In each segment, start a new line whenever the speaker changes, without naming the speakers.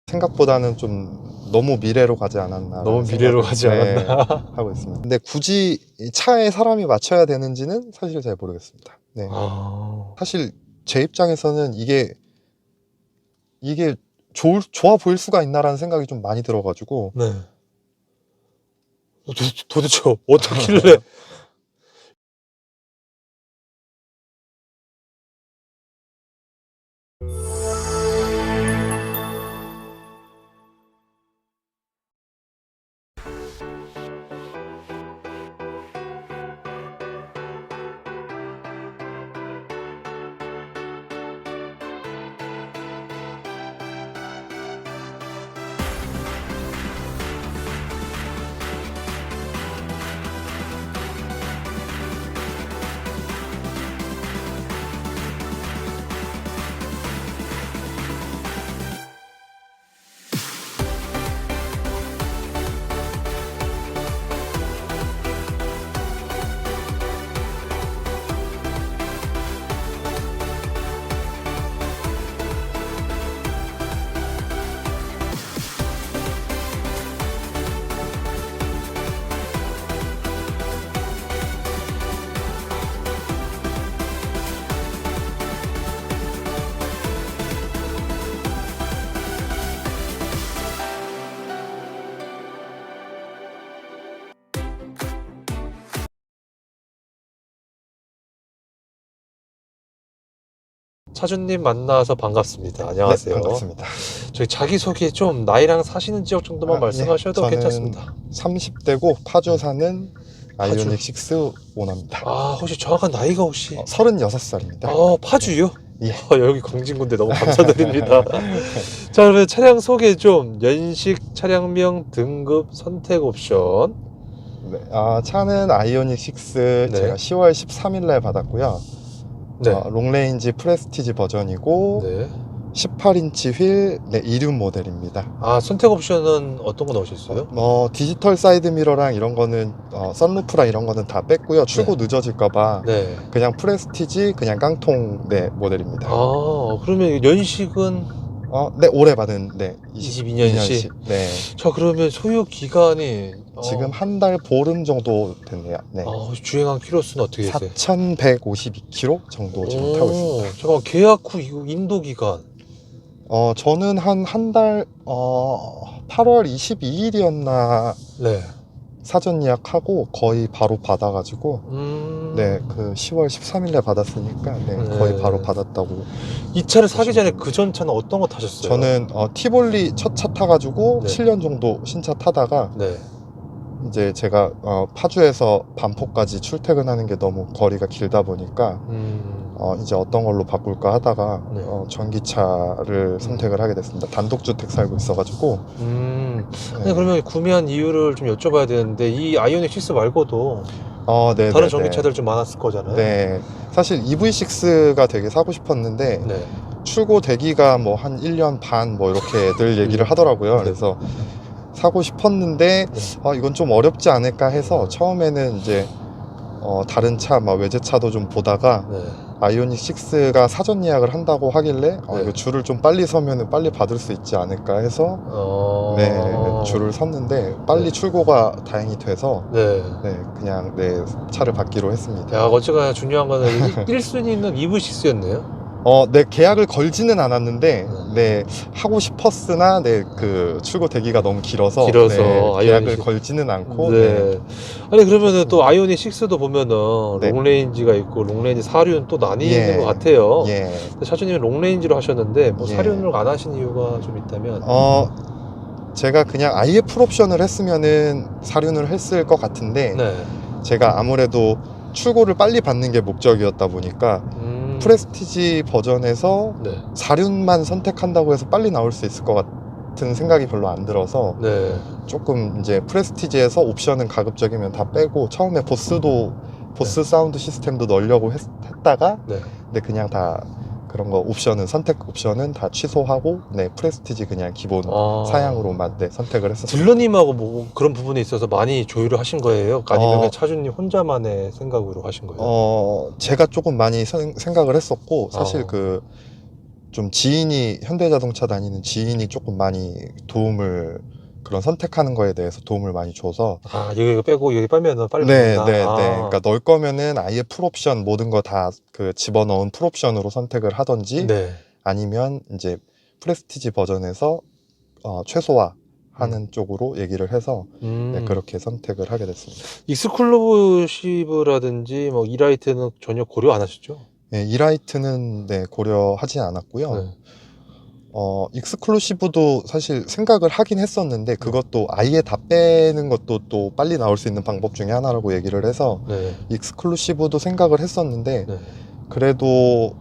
생각보다는 좀 너무 미래로 가지 않았나.
너무 미래로 가지 않았나
하고 있습니다. 근데 굳이 이 차에 사람이 맞춰야 되는지는 사실 잘 모르겠습니다. 네. 사실 제 입장에서는 이게 좋아 보일 수가 있나라는 생각이 좀 많이 들어가지고.
네. 도대체 어떻길래 차주님 만나서 반갑습니다. 안녕하세요.
네, 반갑습니다.
저희 자기소개 좀 나이랑 사시는 지역 정도만 말씀하셔도
저는
괜찮습니다.
30대고 파주 사는
파주.
아이오닉 6 오너입니다.
혹시 정확한 나이가 혹시
36살입니다.
파주요?
예.
여기 광진군대 너무 감사드립니다. 자, 그러면 차량 소개 좀, 연식, 차량명, 등급, 선택 옵션.
네, 차는 아이오닉 6 제가 10월 13일 날 받았고요.
네.
롱레인지 프레스티지 버전이고
네.
18인치 휠 이륜 모델입니다.
선택 옵션은 어떤 거 넣으셨어요?
디지털 사이드 미러랑 이런 거는 선루프랑 이런 거는 다 뺐고요. 출고 늦어질까봐
네.
그냥 프레스티지 그냥 깡통 모델입니다.
그러면 연식은?
네, 올해 받은
22년식.
네.
자, 그러면 소유 기간이
지금 한 달 보름 정도 됐네요. 네.
주행한 키로수는 어떻게 되세요?
4,152km 정도 지금 타고 있습니다.
잠깐만, 계약 후 이거 인도 기간.
저는 한 달 8월 22일이었나
네.
사전 예약하고 거의 바로 받아가지고 그 10월 13일에 받았으니까 거의 바로 받았다고.
이 차를 사기 전에 그 전 차는 어떤 거 타셨어요?
저는 티볼리 첫 차 타가지고 7년 정도 신차 타다가 이제 제가 파주에서 반포까지 출퇴근하는 게 너무 거리가 길다 보니까 이제 어떤 걸로 바꿀까 하다가 전기차를 선택을 하게 됐습니다. 단독주택 살고 있어가지고.
그러면 구매한 이유를 좀 여쭤봐야 되는데, 이 아이오닉 6 말고도 다른 전기차들 좀 많았을 거잖아요.
네, 사실 EV6가 되게 사고 싶었는데 출고 대기가 뭐 한 1년 반 뭐 이렇게 늘 얘기를 하더라고요. 그래서 사고 싶었는데 이건 좀 어렵지 않을까 해서 처음에는 이제 다른 차 외제차도 좀 보다가 아이오닉 6가 사전 예약을 한다고 하길래 이거 줄을 좀 빨리 서면은 빨리 받을 수 있지 않을까 해서 줄을 섰는데 빨리 출고가 다행히 돼서 그냥 차를 받기로 했습니다.
야, 어쨌거나 중요한 거는 1순위는 EV6였네요.
계약을 걸지는 않았는데 하고 싶었으나 그 출고 대기가 너무 길어서 계약을 걸지는 않고.
아니, 그러면은 또 아이오닉 6도 보면은 롱레인지가 있고 롱레인지 사륜 또 나뉘는 것 같아요. 차주님은 롱레인지로 하셨는데 사륜을 안 하신 이유가 좀 있다면?
제가 그냥 아예 풀옵션을 했으면은 사륜을 했을 것 같은데 제가 아무래도 출고를 빨리 받는 게 목적이었다 보니까 프레스티지 버전에서 사륜만 선택한다고 해서 빨리 나올 수 있을 것 같은 생각이 별로 안 들어서 조금 이제 프레스티지에서 옵션은 가급적이면 다 빼고 처음에 보스 사운드 시스템도 넣으려고 했다가 근데 그냥 다 그런 거 선택 옵션은 다 취소하고 프레스티지 그냥 기본 사양으로만 선택을 했었어요.
딜러님하고 뭐 그런 부분에 있어서 많이 조율을 하신 거예요? 아니면 그냥 차주님 혼자만의 생각으로 하신 거예요?
제가 조금 많이 생각을 했었고 사실 좀 지인이 현대자동차 다니는 지인이 조금 많이 도움을 그런 선택하는 거에 대해서 도움을 많이 줘서
여기 빼고 여기 빼면은 빨리
네,
붙는다.
네, 네. 그러니까 넣을 거면은 아예 풀옵션 모든 거 다 그 집어넣은 풀옵션으로 선택을 하던지
네.
아니면 이제 프레스티지 버전에서 최소화하는 쪽으로 얘기를 해서 네, 그렇게 선택을 하게 됐습니다.
익스클루시브라든지 뭐 이라이트는 전혀 고려 안 하셨죠?
네, 이라이트는 네, 고려하지 않았고요.
네.
익스클루시브도 사실 생각을 하긴 했었는데 그것도 아예 다 빼는 것도 또 빨리 나올 수 있는 방법 중에 하나라고 얘기를 해서
네.
익스클루시브도 생각을 했었는데
네.
그래도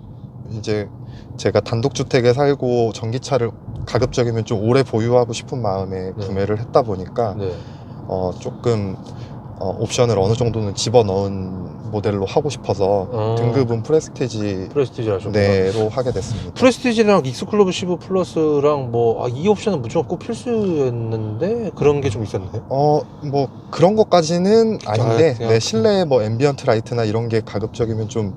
이제 제가 단독주택에 살고 전기차를 가급적이면 좀 오래 보유하고 싶은 마음에
네.
구매를 했다 보니까
네.
조금 옵션을 어느 정도는 집어넣은 모델로 하고 싶어서 등급은 프레스티지
하셨구나.
네로 하게 됐습니다.
프레스티지랑 익스클루시브 플러스랑 이 옵션은 무조건 꼭 필수였는데 그런 게 좀 있었나요?
뭐 그런 것까지는 아닌데
그냥
실내에 뭐 앰비언트 라이트나 이런 게 가급적이면 좀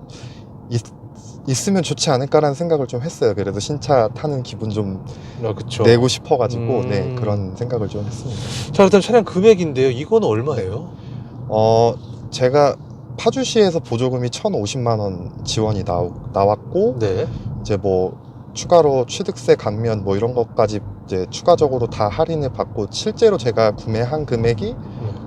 있으면 좋지 않을까라는 생각을 좀 했어요. 그래도 신차 타는 기분 좀
그쵸.
내고 싶어가지고 네, 그런 생각을 좀 했습니다.
자, 일단 차량 금액인데요. 이거는 얼마예요?
제가 파주시에서 보조금이 1,050만 원 지원이 나왔고
네.
이제 뭐 추가로 취득세 감면 뭐 이런 것까지 이제 추가적으로 다 할인을 받고 실제로 제가 구매한 금액이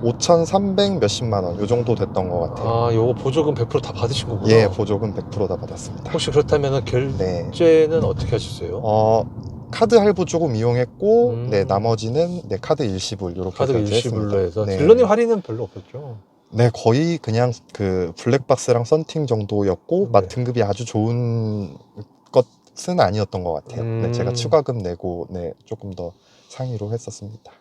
5,300 몇십만 원 요 정도 됐던 것 같아요.
요거 보조금 100% 다 받으신 거구나.
예, 보조금 100% 다 받았습니다.
혹시 그렇다면 결제는 어떻게 하셨어요?
카드 할부 조금 이용했고 네, 나머지는 네, 카드 일시불 이렇게
카드 일시불로 해서
네.
딜러님 할인은 별로 없었죠?
네, 거의 그냥 그 블랙박스랑 썬팅 정도였고
네.
등급이 아주 좋은 것은 아니었던 것 같아요. 네, 제가 추가금 내고 네, 조금 더 상위로 했었습니다.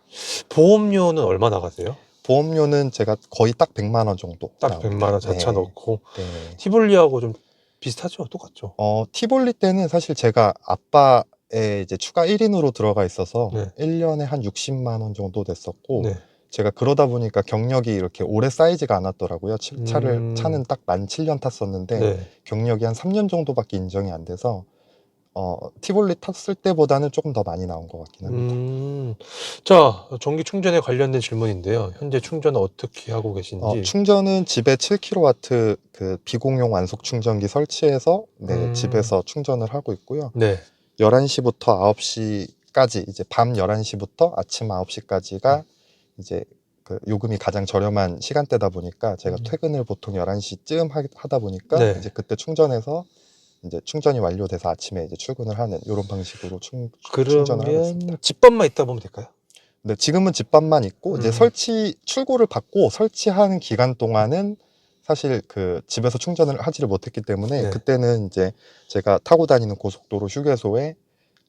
보험료는 얼마 나가세요?
보험료는 제가 거의 딱 100만 원 정도.
딱 100만 원 자차
네.
넣고.
네.
티볼리하고 좀 비슷하죠? 똑같죠?
티볼리 때는 사실 제가 아빠의 이제 추가 1인으로 들어가 있어서
네.
1년에 한 60만 원 정도 됐었고
네.
제가 그러다 보니까 경력이 이렇게 오래 쌓이지가 않았더라고요. 차는 딱 만 7년 탔었는데
네.
경력이 한 3년 정도밖에 인정이 안 돼서 티볼리 탔을 때보다는 조금 더 많이 나온 것 같긴 합니다.
자, 전기 충전에 관련된 질문인데요. 현재 충전은 어떻게 하고 계신지?
충전은 집에 7kW 그 비공용 완속 충전기 설치해서 네, 집에서 충전을 하고 있고요.
네.
11시부터 9시까지 이제 밤 11시부터 아침 9시까지가 이제 그 요금이 가장 저렴한 시간대다 보니까 제가 퇴근을 보통 11시쯤 하다 보니까
네.
이제 그때 충전해서 이제 충전이 완료돼서 아침에 이제 출근을 하는 이런 방식으로 충전을 하고 있습니다.
집밥만 있다 보면 될까요?
네, 지금은 집밥만 있고 이제 출고를 받고 설치하는 기간 동안은 사실 그 집에서 충전을 하지를 못했기 때문에
네.
그때는 이제 제가 타고 다니는 고속도로 휴게소에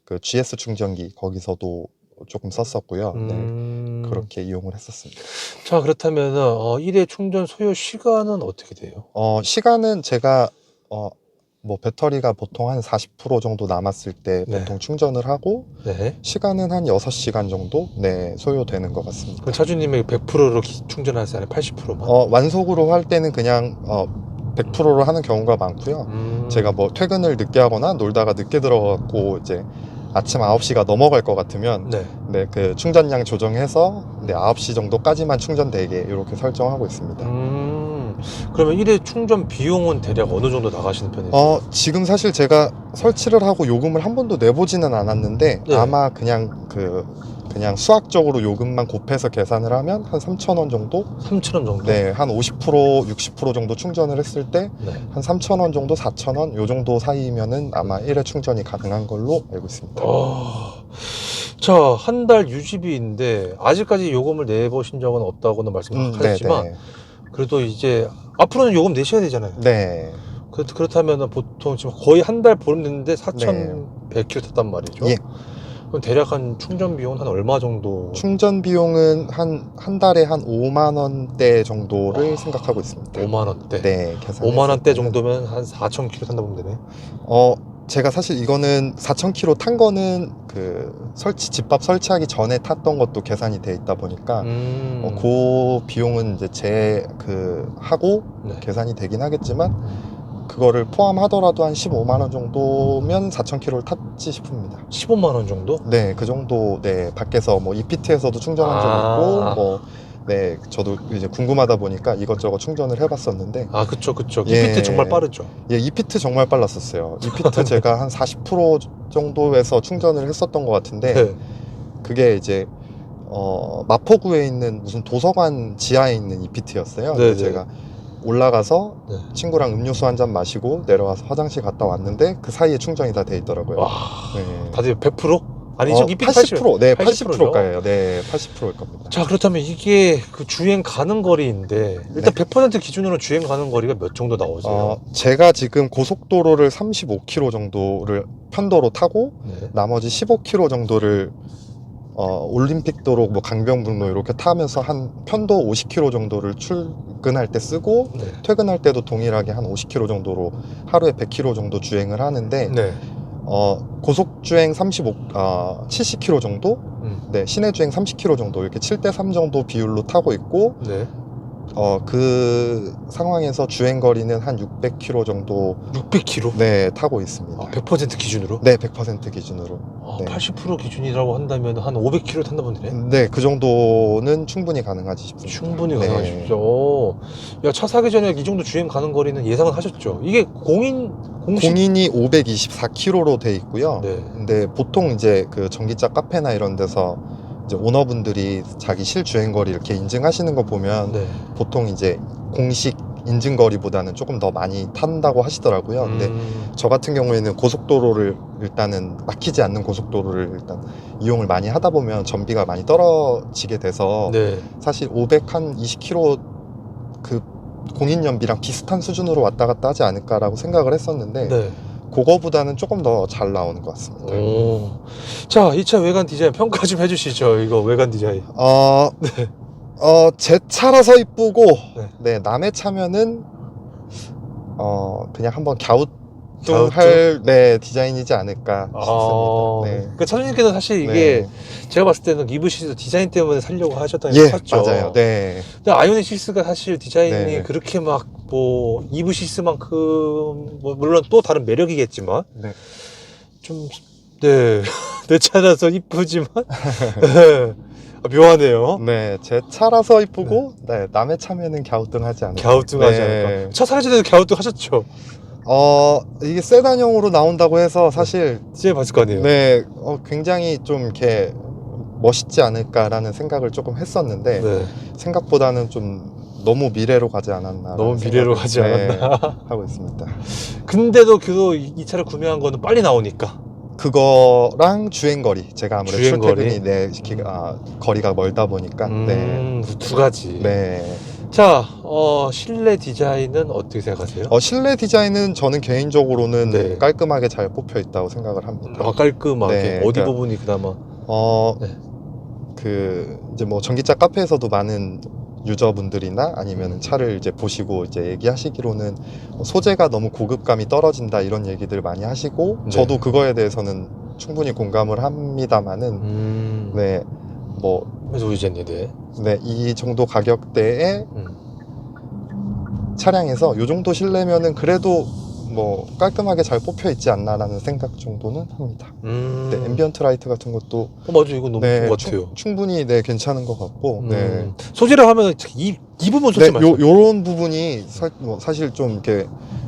그 GS 충전기 거기서도 조금 썼었고요. 네, 그렇게 이용을 했었습니다.
자, 그렇다면 1회 충전 소요 시간은 어떻게 돼요?
시간은 제가 뭐 배터리가 보통 한 40% 정도 남았을 때
네.
보통 충전을 하고
네.
시간은 한 6시간 정도 네, 소요되는 것 같습니다.
그럼 차주님이 100%로 충전하세요? 80%만?
완속으로 할 때는 그냥 100%로 하는 경우가 많고요. 제가 뭐 퇴근을 늦게 하거나 놀다가 늦게 들어가고 이제 아침 9시가 넘어갈 것 같으면 네, 그 충전량 조정해서 네, 9시 정도까지만 충전되게 이렇게 설정하고 있습니다.
그러면 1회 충전 비용은 대략 어느 정도 나가시는 편이세요?
지금 사실 제가 설치를 하고 요금을 한 번도 내보지는 않았는데
네.
아마 그냥 수학적으로 요금만 곱해서 계산을 하면 한 3,000원 정도?
3,000원 정도?
네, 한 50%, 60% 정도 충전을 했을 때 한 3,000원 정도, 4,000원 요 정도 사이면은 아마 1회 충전이 가능한 걸로 알고 있습니다.
자, 한 달 유지비인데 아직까지 요금을 내보신 적은 없다고는 말씀하셨지만 그래도 이제 앞으로는 요금 내셔야 되잖아요.
네.
그렇다면 보통 지금 거의 한 달 보냈는데 4,100km 탔단 말이죠.
예.
그럼 대략 한 충전 비용은 한 얼마 정도?
충전 비용은 한 달에 한 5만 원대 정도를 생각하고 있습니다.
5만 원대.
네,
5만 원대 정도면 한 4,000km 탄다 보면 되네.
제가 사실 이거는 4,000km 탄 거는 그 집밥 설치하기 전에 탔던 것도 계산이 돼 있다 보니까 그 비용은 이제 하고
네.
계산이 되긴 하겠지만 그거를 포함하더라도 한 15만 원 정도면 4,000km를 탔지 싶습니다.
15만 원 정도?
네, 그 정도. 네, 밖에서 뭐 EPT에서도 충전한 적 있고 뭐 네, 저도 이제 궁금하다 보니까 이것저것 충전을 해봤었는데.
아, 그쵸.
예,
EPT 정말 빠르죠.
예, EPT 정말 빨랐었어요. EPT 제가 한 40% 정도에서 충전을 했었던 것 같은데,
네.
그게 이제 마포구에 있는 무슨 도서관 지하에 있는 EPT였어요. 근데 제가 올라가서
네.
친구랑 음료수 한 잔 마시고 내려와서 화장실 갔다 왔는데 그 사이에 충전이 다 돼 있더라고요.
와,
네.
다들 100%? 아니죠? EPT
80%, 네,
80%죠?
80%가예요. 네, 80%일 겁니다.
자, 그렇다면 이게 그 주행 가는 거리인데 일단
네.
100% 기준으로 주행 가는 거리가 몇 정도 나오세요?
제가 지금 고속도로를 35km 정도를 편도로 타고
네.
나머지 15km 정도를 올림픽도로 뭐 강변북로 이렇게 타면서 한 편도 50km 정도를 출근할 때 쓰고
네.
퇴근할 때도 동일하게 한 50km 정도로 하루에 100km 정도 주행을 하는데
네.
고속주행 70km 정도, 네, 시내주행 30km 정도 이렇게 7대3 정도 비율로 타고 있고,
네.
그 상황에서 주행 거리는 한 600km 정도
600km?
네, 타고 있습니다.
100% 기준으로?
네, 100% 기준으로. 네.
80% 기준이라고 한다면 한 500km 탄다 보네.
네, 그 정도는 충분히 가능하지 싶습니다.
충분히 가능하십시오. 야, 차 사기 전에 이 정도 주행 가는 거리는 예상은 하셨죠? 이게
공인이 524km로 돼 있고요.
네.
근데 보통 이제 그 전기차 카페나 이런 데서 이제 오너분들이 자기 실주행거리 이렇게 인증하시는 거 보면
네.
보통 이제 공식 인증거리보다는 조금 더 많이 탄다고 하시더라고요. 근데 저 같은 경우에는 고속도로를 일단은 막히지 않는 고속도로를 일단 이용을 많이 하다 보면 전비가 많이 떨어지게 돼서
네.
사실 520km 그 공인연비랑 비슷한 수준으로 왔다 갔다 하지 않을까라고 생각을 했었는데
네.
그거보다는 조금 더 잘 나오는 것 같습니다.
자, 이 차 외관 디자인 평가 좀 해주시죠. 이거 외관 디자인.
네. 제 차라서 이쁘고
네.
네, 남의 차면은 그냥 한번 갸우뚱할 네, 디자인이지 않을까 싶습니다. 네.
그러니까 차주님께서 사실 이게
네.
제가 봤을 때는 이브시스 디자인 때문에 살려고 하셨다는
예,
게 맞죠.
맞아요. 네.
근데 아이오닉 6가 사실 디자인이
네.
그렇게 막 뭐 이브시스만큼 뭐 물론 또 다른 매력이겠지만
네.
좀 네. 내 차라서 이쁘지만 네. 묘하네요.
네, 제 차라서 이쁘고 네, 남의 차면은 갸우뚱하지 않을까.
갸우뚱하지 않을까. 차 사기 전에도 갸우뚱 하셨죠?
이게 세단형으로 나온다고 해서 사실
진짜 봤을 거 아니에요.
네, 굉장히 좀 이렇게 멋있지 않을까라는 생각을 조금 했었는데
네.
생각보다는 좀 너무 미래로 가지 않았나.
너무 미래로 가지 않았나
하고 있습니다.
근데도 이 차를 구매한 거는 빨리 나오니까.
그거랑 주행거리, 제가 아무래도
주행거리?
출퇴근이 거리가 멀다 보니까 네.
두 가지.
네.
자, 실내 디자인은 어떻게 생각하세요?
실내 디자인은 저는 개인적으로는
네.
깔끔하게 잘 뽑혀 있다고 생각을 합니다.
깔끔하게.
네,
어디
그러니까,
부분이 그나마?
네. 이제 뭐 전기차 카페에서도 많은 유저분들이나 아니면 차를 이제 보시고 이제 얘기하시기로는 소재가 너무 고급감이 떨어진다 이런 얘기들 많이 하시고
네.
저도 그거에 대해서는 충분히 공감을 합니다만은 네, 뭐
그래서 의견인데
네, 이 정도 가격대에 차량에서 이 정도 실내면은 그래도 뭐 깔끔하게 잘 뽑혀 있지 않나라는 생각 정도는 합니다. 네, 앰비언트 라이트 같은 것도
맞아, 이거 너무 좋은 것 같아요.
충분히 네, 괜찮은 것 같고 네.
소재라 하면 이 부분 소재
네,
말씀.
요런 부분이 사실 좀 이렇게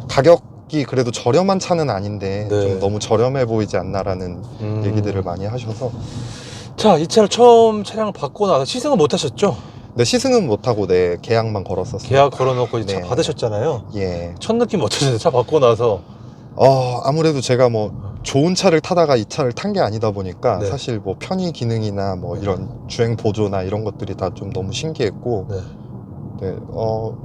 가격이 그래도 저렴한 차는 아닌데
네.
좀 너무 저렴해 보이지 않나라는 얘기들을 많이 하셔서.
자, 이 차를 처음 차량을 받고 나서 시승은 못 하셨죠?
네, 시승은 못하고 네, 계약만 걸었었어요.
계약 걸어놓고
네.
차 받으셨잖아요.
예.
첫 느낌 어떠셨어요? 차 받고 나서.
아무래도 제가 뭐 좋은 차를 타다가 이 차를 탄 게 아니다 보니까
네.
사실 뭐 편의 기능이나 뭐 이런 주행 보조나 이런 것들이 다 좀 너무 신기했고
네.
네,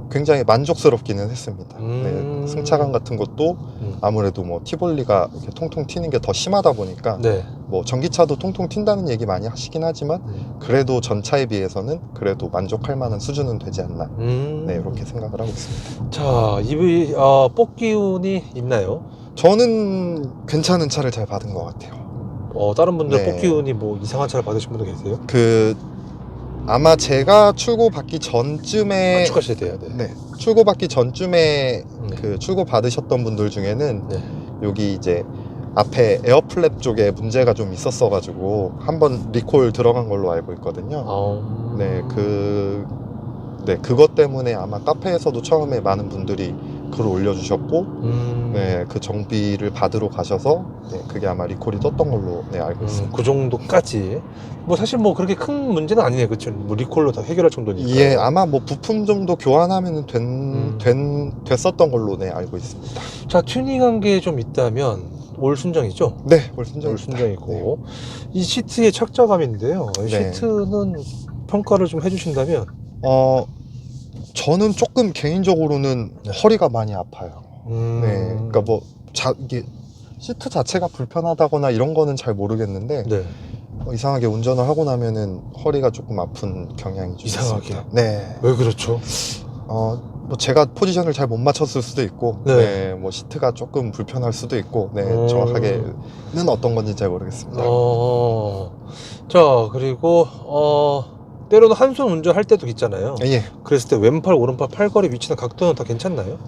굉장히 만족스럽기는 했습니다. 네, 승차감 같은 것도 아무래도 뭐 티볼리가 이렇게 통통 튀는 게 더 심하다 보니까
네.
뭐 전기차도 통통 튄다는 얘기 많이 하시긴 하지만 그래도 전차에 비해서는 그래도 만족할 만한 수준은 되지 않나. 네, 이렇게 생각을 하고 있습니다.
자, 뽑기운이 있나요?
저는 괜찮은 차를 잘 받은 것 같아요.
다른 분들
네.
뽑기운이 뭐 이상한 차를 받으신 분도 계세요?
아마 제가 출고받기 전쯤에
축하셔야 돼요. 네.
네, 출고받기 전쯤에
네.
그 출고 받으셨던 분들 중에는
네.
여기 이제 앞에 에어플랩 쪽에 문제가 좀 있었어 가지고 한번 리콜 들어간 걸로 알고 있거든요. 네, 그것 때문에 아마 카페에서도 처음에 많은 분들이 글을 올려주셨고, 네, 그 정비를 받으러 가셔서, 네, 그게 아마 리콜이 떴던 걸로 네, 알고 있습니다.
그 정도까지. 뭐 사실 뭐 그렇게 큰 문제는 아니네요, 그렇죠? 뭐 리콜로 다 해결할 정도니까.
예, 아마 뭐 부품 정도 교환하면 됐었던 걸로 네, 알고 있습니다.
자, 튜닝한 게 좀 있다면 올 순정이죠?
네, 올 순정.
올 순정이고, 네. 이 시트의 착자감인데요. 이
네.
시트는 평가를 좀 해주신다면?
저는 조금 개인적으로는
네.
허리가 많이 아파요. 네, 그러니까 뭐 이게 시트 자체가 불편하다거나 이런 거는 잘 모르겠는데,
네.
이상하게 운전을 하고 나면은 허리가 조금 아픈 경향이 좀
이상하게.
있습니다. 네.
왜 그렇죠?
뭐 제가 포지션을 잘 못 맞췄을 수도 있고,
네.
네, 뭐 시트가 조금 불편할 수도 있고, 네, 정확하게는 어떤 건지 잘 모르겠습니다.
자, 그리고 때로는 한 손 운전할 때도 있잖아요.
예.
그랬을 때 왼팔, 오른팔 팔걸이 위치나 각도는 다 괜찮나요?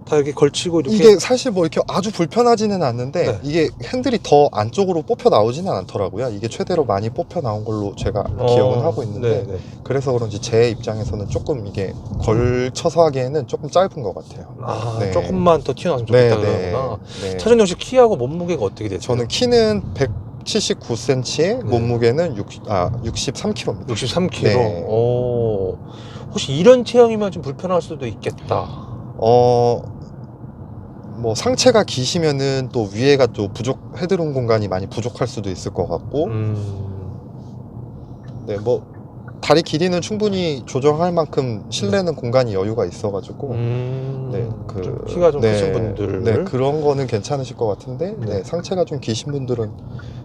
다 이렇게 걸치고 이렇게.
이게 사실 뭐 이렇게 아주 불편하지는 않는데,
네.
이게 핸들이 더 안쪽으로 뽑혀 나오지는 않더라고요. 이게 최대로 많이 뽑혀 나온 걸로 제가 기억은 하고 있는데,
네네.
그래서 그런지 제 입장에서는 조금 이게 걸쳐서 하기에는 조금 짧은 것 같아요. 네.
조금만 더 튀어나왔으면 좋겠다 그러구나.
네.
차준영 씨 키하고 몸무게가 어떻게 되세요?
저는 키는 179cm에
네.
몸무게는 63kg입니다.
63kg.
네.
혹시 이런 체형이면 좀 불편할 수도 있겠다.
뭐 상체가 기시면은 또 위에가 또 헤드룸 공간이 많이 부족할 수도 있을 것 같고, 네, 뭐 다리 길이는 충분히 조정할 만큼 실내는 공간이 여유가 있어가지고, 네,
좀 키가 좀 크신 분들,
네, 그런 거는 괜찮으실 것 같은데,
네.
네, 상체가 좀 기신 분들은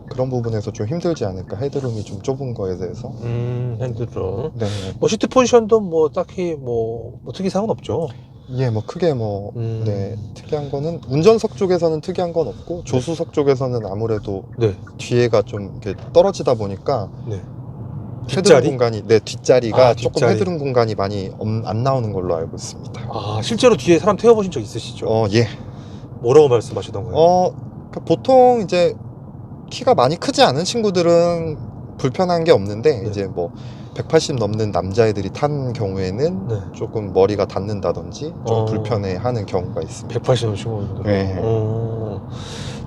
그런 부분에서 좀 힘들지 않을까. 헤드룸이 좀 좁은 거에 대해서.
핸드룸.
네.
뭐 시트 포지션도 뭐 딱히 뭐 특이사항은 없죠.
예, 뭐 크게 네, 특이한 거는 운전석 쪽에서는 특이한 건 없고, 조수석 쪽에서는 아무래도
네.
뒤에가 좀 이렇게 떨어지다 보니까
네.
헤드룸
뒷자리?
공간이, 네, 뒷자리가 조금
뒷자리.
헤드룸 공간이 많이 안 나오는 걸로 알고 있습니다.
실제로 뒤에 사람 태워보신 적 있으시죠?
예.
뭐라고 말씀하시던가요?
그러니까 보통 이제 키가 많이 크지 않은 친구들은 불편한 게 없는데,
네.
이제 뭐 180 넘는 남자애들이 탄 경우에는
네.
조금 머리가 닿는다든지 좀 불편해하는 경우가 있습니다.
180 넘으신 분들.
네.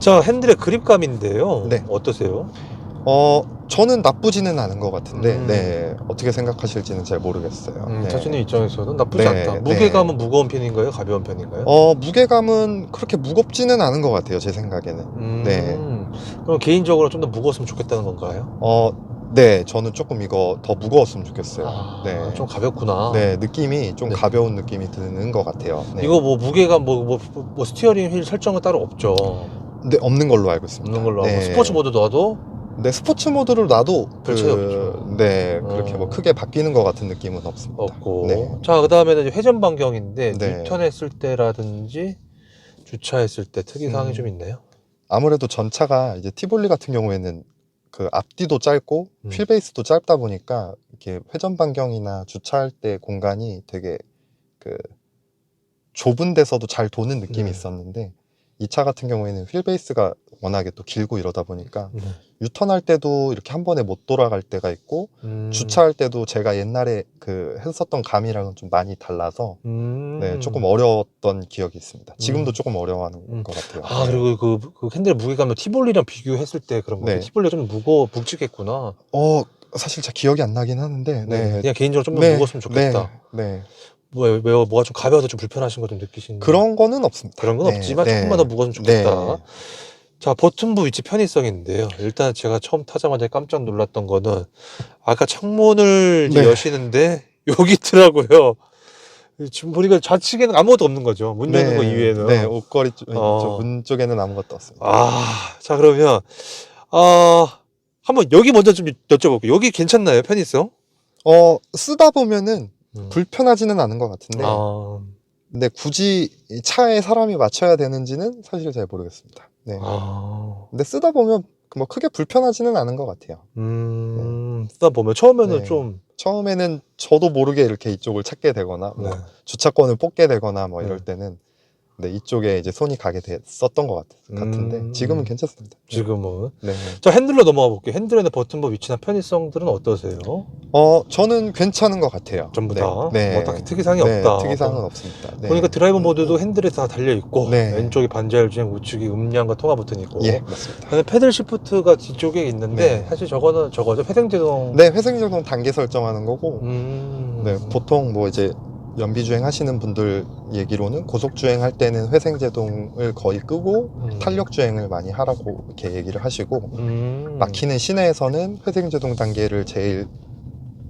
자, 핸들의 그립감인데요.
네.
어떠세요?
저는 나쁘지는 않은 것 같은데, 네, 어떻게 생각하실지는 잘 모르겠어요. 네.
차준님 입장에서는 나쁘지
네,
않다. 무게감은 무거운 편인가요? 가벼운 편인가요?
무게감은 그렇게 무겁지는 않은 것 같아요, 제 생각에는. 네.
그럼 개인적으로 좀 더 무거웠으면 좋겠다는 건가요?
네, 저는 조금 이거 더 무거웠으면 좋겠어요. 네.
좀 가볍구나.
네, 느낌이 좀
네.
가벼운 느낌이 드는 것 같아요. 네.
이거 뭐 무게감 뭐 스티어링 휠 설정은 따로 없죠?
네, 없는 걸로 알고 있습니다.
없는 걸로
네.
알고. 스포츠 모드 놔도?
네, 스포츠 모드를 놔도
별 차이 없죠.
네, 그렇게 뭐 크게 바뀌는 것 같은 느낌은 없습니다.
없고.
네.
자, 그 다음에는 회전 반경인데,
네.
유턴했을 때라든지 주차했을 때 특이사항이 좀 있나요?
아무래도 전차가 이제 티볼리 같은 경우에는 그 앞뒤도 짧고 휠베이스도 짧다 보니까 이렇게 회전 반경이나 주차할 때 공간이 되게 그 좁은 데서도 잘 도는 느낌이 있었는데, 이 차 같은 경우에는 휠베이스가 워낙에 또 길고 이러다 보니까 유턴할 때도 이렇게 한 번에 못 돌아갈 때가 있고, 주차할 때도 제가 옛날에 그 했었던 감이랑은 좀 많이 달라서 네, 조금 어려웠던 기억이 있습니다. 지금도 조금 어려워하는 것 같아요. 네.
그리고 그 핸들 무게감도 티볼리랑 비교했을 때 그런 거예요.
네.
티볼리가 좀 묵직했구나.
사실 잘 기억이 안 나긴 하는데, 네.
그냥 개인적으로 좀 더 무거웠으면 좋겠다.
네.
뭐가 좀 가벼워서 좀 불편하신 거 좀 느끼시는?
그런 거는 없습니다.
그런 건 없지만 조금만 더 무거웠으면 좋겠다. 자, 버튼부 위치 편의성인데요. 일단 제가 처음 타자마자 깜짝 놀랐던 거는 아까 창문을 이제 여시는데 여기 있더라고요. 지금 보니까 좌측에는 아무것도 없는 거죠. 문 여는 거 이외에는.
네, 옷걸이 문 쪽에는 아무것도 없습니다.
자, 그러면 한번 여기 먼저 좀 여쭤볼게요. 여기 괜찮나요, 편의성?
쓰다 보면은 불편하지는 않은 것 같은데, 근데 굳이 이 차에 사람이 맞춰야 되는지는 사실 잘 모르겠습니다. 네. 근데 쓰다 보면 뭐 크게 불편하지는 않은 것 같아요.
하다 보면 처음에는
네.
좀
처음에는 저도 모르게 이렇게 이쪽을 찾게 되거나 뭐
네.
주차권을 뽑게 되거나 뭐 이럴
네.
때는 네, 이쪽에 이제 손이 가게 됐었던 것 같은데 지금은 괜찮습니다.
지금은.
네.
자, 핸들러 넘어가 볼게요. 핸들러의 버튼부 위치나 편의성들은 어떠세요?
저는 괜찮은 것 같아요.
전부
네.
다?
네.
뭐 딱히 특이사항이
네,
없다.
특이사항은 없습니다. 네.
보니까 드라이브 모드도 핸들에 다 달려있고
네.
왼쪽이 반자율 주행, 우측이 음량과 통화 버튼이고
예, 맞습니다.
그다음에 패들 시프트가 뒤쪽에 있는데
네.
사실 저거는 저거죠. 회생제동.
네, 회생제동 단계 설정하는 거고 네, 보통 뭐 이제 연비주행 하시는 분들 얘기로는 고속주행 할 때는 회생제동을 거의 끄고 탄력주행을 많이 하라고 이렇게 얘기를 하시고 막히는 시내에서는 회생제동 단계를 제일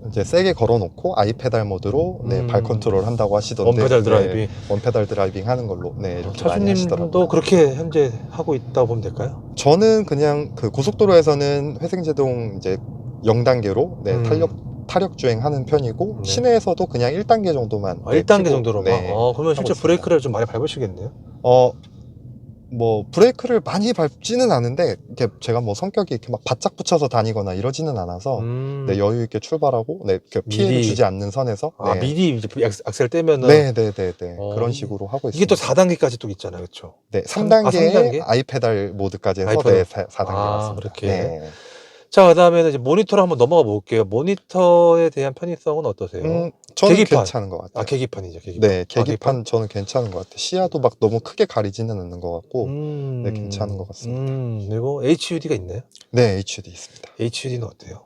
이제 세게 걸어놓고 아이페달 모드로 네, 발 컨트롤 한다고 하시던데
원페달 드라이빙.
네, 원페달 드라이빙 하는 걸로 네, 이렇게 많이 하시더라고요.
차주님도 그렇게 현재 하고 있다고 보면 될까요?
저는 그냥 그 고속도로에서는 회생제동 이제 0단계로 네, 타력 주행하는 편이고
네.
시내에서도 그냥 1단계 정도만
1단계
켜고,
정도로만.
네,
그러면 실제
있습니다.
브레이크를 좀 많이 밟으시겠네요.
뭐 브레이크를 많이 밟지는 않은데 이렇게 제가 뭐 성격이 이렇게 막 바짝 붙여서 다니거나 이러지는 않아서 네, 여유 있게 출발하고 네, 피해를
미리.
주지 않는 선에서 네.
미리 이제 악셀 떼면은
네네네 그런 식으로 하고 있습니다.
이게 또 4단계까지 또 있잖아요, 그렇죠?
네, 3단계에
3단계?
아이페달 모드까지 해서
아이페달.
네, 4단계 맞습니다.
그렇게.
네.
자, 그다음에는 이제 모니터로 한번 넘어가 볼게요. 모니터에 대한 편의성은 어떠세요?
저는
계기판.
괜찮은 것 같아요.
계기판이죠, 계기판.
네, 계기판 저는 괜찮은 것 같아요. 시야도 막 너무 크게 가리지는 않는 것 같고 네, 괜찮은 것 같습니다.
그리고 HUD가 있나요?
네, HUD 있습니다.
HUD는 어때요?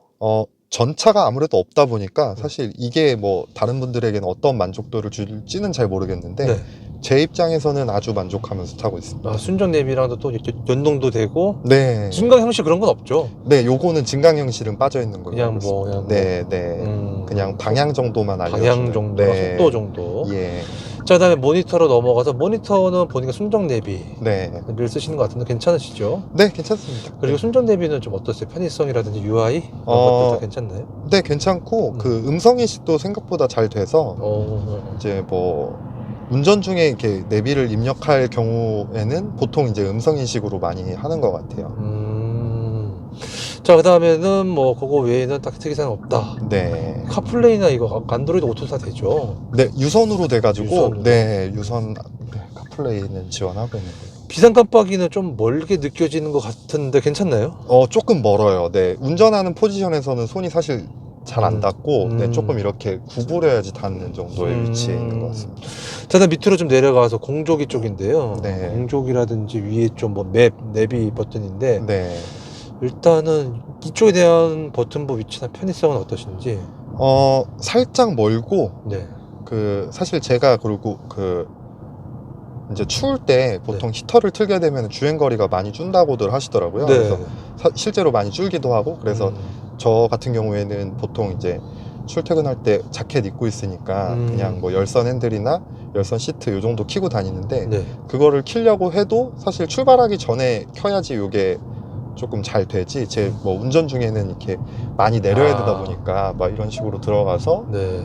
전차가 아무래도 없다 보니까 사실 이게 뭐 다른 분들에게는 어떤 만족도를 줄지는 잘 모르겠는데
네.
제 입장에서는 아주 만족하면서 타고 있습니다.
순정 내비랑도 또 연동도 되고
네.
증강 형식 그런 건 없죠?
네, 요거는 증강 형식은 빠져 있는 걸로
그냥
알고
뭐
있습니다.
그냥
네, 네. 그냥 방향 정도만 알려주는.
방향 정도,
네.
속도 정도.
예.
자, 그다음에 모니터로 넘어가서 모니터는 보니까 순정 내비를
네.
쓰시는 것 같은데 괜찮으시죠?
네, 괜찮습니다.
그리고
네.
순정 내비는 좀 어떠세요? 편의성이라든지 UI 이런 것들 다 괜찮나요?
네, 괜찮고 그 음성 인식도 생각보다 잘 돼서 이제 뭐 운전 중에 이렇게 내비를 입력할 경우에는 보통 이제 음성 인식으로 많이 하는 것 같아요.
자, 그 다음에는 뭐 그거 외에는 딱 특이사항 없다.
네.
카플레이나 이거 안드로이드 오토 다 되죠?
네, 유선으로 돼가지고
유선으로.
네, 유선 카플레이는 지원하고 있는 거예요.
비상 깜빡이는 좀 멀게 느껴지는 것 같은데 괜찮나요?
조금 멀어요. 네, 운전하는 포지션에서는 손이 사실 잘 안 닿고 네, 조금 이렇게 구부려야지 닿는 정도의 위치에 있는 것 같습니다.
자, 그다음 밑으로 좀 내려가서 공조기 쪽인데요.
네.
공조기라든지 위에 좀 뭐 내비 버튼인데
네.
일단은 이쪽에 대한 버튼부 위치나 편의성은 어떠신지?
살짝 멀고
네.
그 사실 제가 그리고 그 이제 추울 때 보통 히터를 틀게 되면 주행 거리가 많이 준다고들 하시더라고요.
네.
그래서 실제로 많이 줄기도 하고 그래서 저 같은 경우에는 보통 이제 출퇴근할 때 자켓 입고 있으니까 그냥 뭐 열선 핸들이나 열선 시트 요 정도 켜고 다니는데
네.
그거를 켜려고 해도 사실 출발하기 전에 켜야지 요게 조금 잘 되지 제 뭐 운전 중에는 이렇게 많이 내려야 되다 보니까 막 이런 식으로 들어가서
네.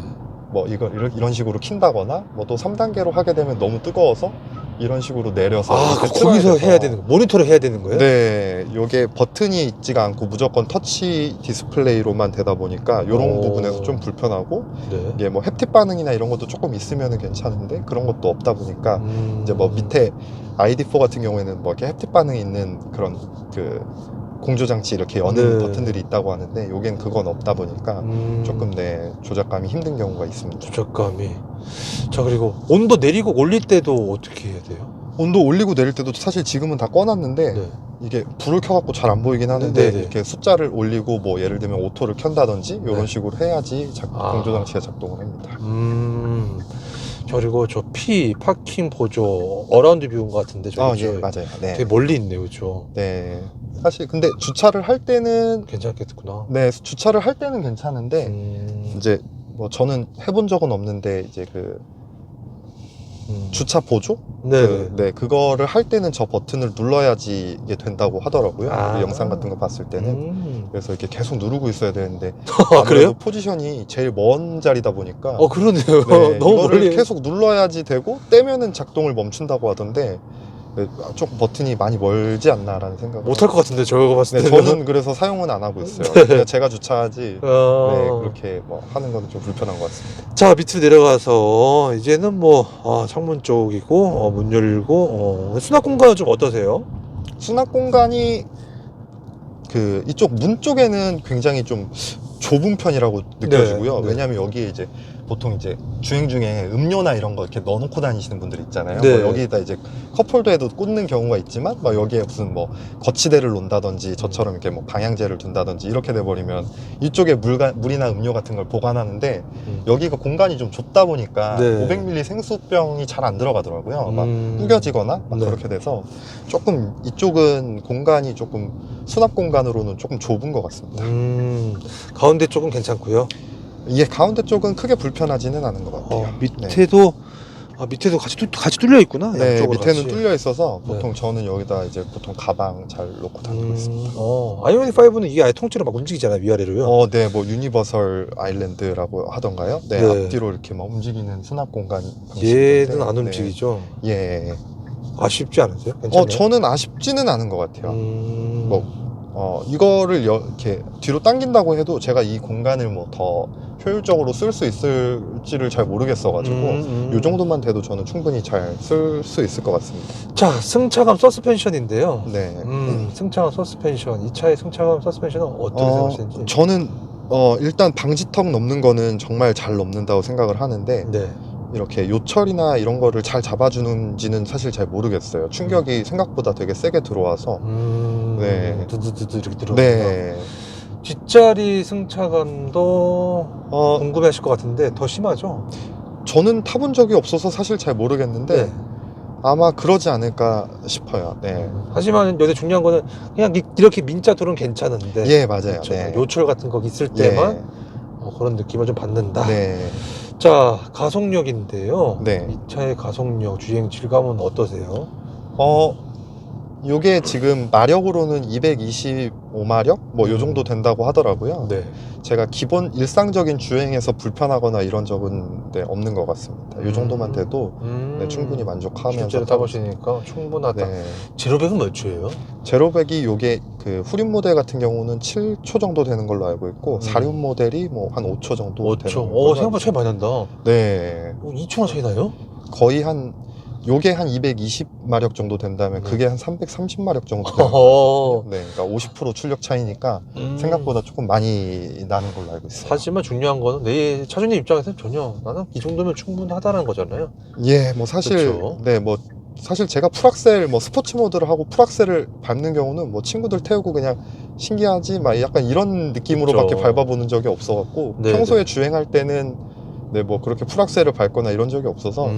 뭐 이런 식으로 킨다거나 뭐 또 3단계로 하게 되면 너무 뜨거워서 이런 식으로 내려서 이렇게 틀어야
거기서
돼서.
해야 되는 거 모니터로 해야 되는 거예요?
네, 요게 버튼이 있지가 않고 무조건 터치 디스플레이로만 되다 보니까 이런 부분에서 좀 불편하고
네.
이게 뭐 햅틱 반응이나 이런 것도 조금 있으면 괜찮은데 그런 것도 없다 보니까 이제 뭐 밑에 ID4 같은 경우에는 뭐 이렇게 햅틱 반응이 있는 그런 그 공조장치 이렇게 여는 버튼들이 있다고 하는데 요겐 그건 없다 보니까 조금 조작감이 힘든 경우가 있습니다.
조작감이. 자, 그리고 온도 내리고 올릴 때도 어떻게 해야 돼요?
온도 올리고 내릴 때도 사실 지금은 다 꺼놨는데
네.
이게 불을 켜갖고 잘 안 보이긴 하는데
네네.
이렇게 숫자를 올리고 뭐 예를 들면 오토를 켠다든지 이런
네.
식으로 해야지 공조장치가 작동을 합니다.
자, 그리고 저 파킹 보조 어라운드 뷰인 것 같은데
예, 맞아요. 네.
되게 멀리 있네요, 그렇죠?
네. 사실 근데 주차를 할 때는
괜찮겠구나.
네, 주차를 할 때는 괜찮은데 이제 뭐 저는 해본 적은 없는데 이제 그 주차 보조?
네.
그거를 할 때는 저 버튼을 눌러야지 이게 된다고 하더라고요. 그 영상 같은 거 봤을 때는. 그래서 이렇게 계속 누르고 있어야 되는데 아무래도
그래요?
포지션이 제일 먼 자리다 보니까
그러네요.
네,
너무
이거를
멀리
계속 눌러야지 되고 떼면은 작동을 멈춘다고 하던데 조금 버튼이 많이 멀지 않나라는 생각을
못할 것 같은데 저거 봤을
네,
때는.
저는 그래서 사용은 안 하고 있어요. 그냥 제가 주차하지. 네, 그렇게 뭐 하는 거는 좀 불편한 것 같습니다.
자, 밑으로 내려가서 이제는 뭐 창문 쪽이고 문 열고 수납 공간은 좀 어떠세요?
수납 공간이 그 이쪽 문 쪽에는 굉장히 좀 좁은 편이라고 느껴지고요.
네.
왜냐하면 여기에 이제 보통 이제 주행 중에 음료나 이런 거 이렇게 넣어놓고 다니시는 분들 있잖아요.
네.
뭐 여기에다 이제 컵홀더에도 꽂는 경우가 있지만, 막 여기에 무슨 뭐 거치대를 놓는다든지 저처럼 이렇게 뭐 방향제를 둔다든지 이렇게 돼버리면 이쪽에 물이나 음료 같은 걸 보관하는데 여기가 공간이 좀 좁다 보니까
네.
500ml 생수병이 잘 안 들어가더라고요. 막 구겨지거나 막
네.
그렇게 돼서 조금 이쪽은 공간이 조금 수납 공간으로는 조금 좁은 것 같습니다.
가운데 쪽은 괜찮고요.
이게 가운데 쪽은 크게 불편하지는 않은 것 같아요.
밑에도 밑에도 같이 뚫려 있구나.
네,
양쪽으로
밑에는
같이.
뚫려 있어서
네.
보통 저는 여기다 이제 보통 가방 잘 놓고 다니고 있습니다.
아이오닉 5는 이게 아예 통째로 막 움직이잖아요, 위아래로요.
네, 뭐 유니버설 아일랜드라고 하던가요? 네,
네.
앞뒤로 이렇게 막 움직이는 수납 공간
얘는 안
네.
움직이죠.
예.
아쉽지 않으세요? 괜찮아요?
저는 아쉽지는 않은 것 같아요. 이거를 이렇게 뒤로 당긴다고 해도 제가 이 공간을 뭐 더 효율적으로 쓸 수 있을지를 잘 모르겠어가지고 이 정도만 돼도 저는 충분히 잘 쓸 수 있을 것 같습니다.
자, 승차감 서스펜션인데요.
네.
승차감 서스펜션. 이 차의 승차감 서스펜션은 어떻게 생각하시는지?
저는 일단 방지턱 넘는 거는 정말 잘 넘는다고 생각을 하는데
네.
이렇게 요철이나 이런 거를 잘 잡아주는지는 사실 잘 모르겠어요. 충격이 생각보다 되게 세게 들어와서. 네.
두두두두 이렇게 들어오고.
네.
뒷자리 승차감도 궁금해하실 것 같은데 더 심하죠?
저는 타본 적이 없어서 사실 잘 모르겠는데
네.
아마 그러지 않을까 싶어요. 네.
하지만 여기 중요한 거는 그냥 이렇게 민자 돌은 괜찮은데.
예, 맞아요.
그렇죠.
네.
요철 같은 거 있을 때만 그런 느낌을 좀 받는다.
네.
자, 가속력인데요.
네.
이 차의 가속력, 주행 질감은 어떠세요?
요게 지금 마력으로는 225마력? 뭐 요 정도 된다고 하더라고요.
네.
제가 기본 일상적인 주행에서 불편하거나 이런 적은 없는 것 같습니다. 요 정도만 돼도 충분히 만족하면서
실제로 타보시니까 충분하다.
네.
제로백은 몇 초예요?
제로백이 요게 그 후륜 모델 같은 경우는 7초 정도 되는 걸로 알고 있고 4륜 모델이 뭐 한 5초 정도
5초.
되는 걸로
생각보다 차이 많이 난다.
네.
2초나 차이 나요?
거의 요게 한 220마력 정도 된다면
네.
그게 한 330마력 정도 되는
어허.
네, 그러니까 50% 출력 차이니까 생각보다 조금 많이 나는 걸로 알고 있어요.
하지만 중요한 거는 내 차주님 입장에서는 전혀 나는 이 정도면 충분하다는 거잖아요.
예, 뭐 사실
그쵸?
네, 뭐 사실 제가 풀악셀 뭐 스포츠 모드를 하고 풀악셀을 밟는 경우는 뭐 친구들 태우고 그냥 신기하지 막 약간 이런 느낌으로밖에
그쵸.
밟아보는 적이 없어갖고
네,
평소에
네.
주행할 때는 네, 뭐 그렇게 풀악셀을 밟거나 이런 적이 없어서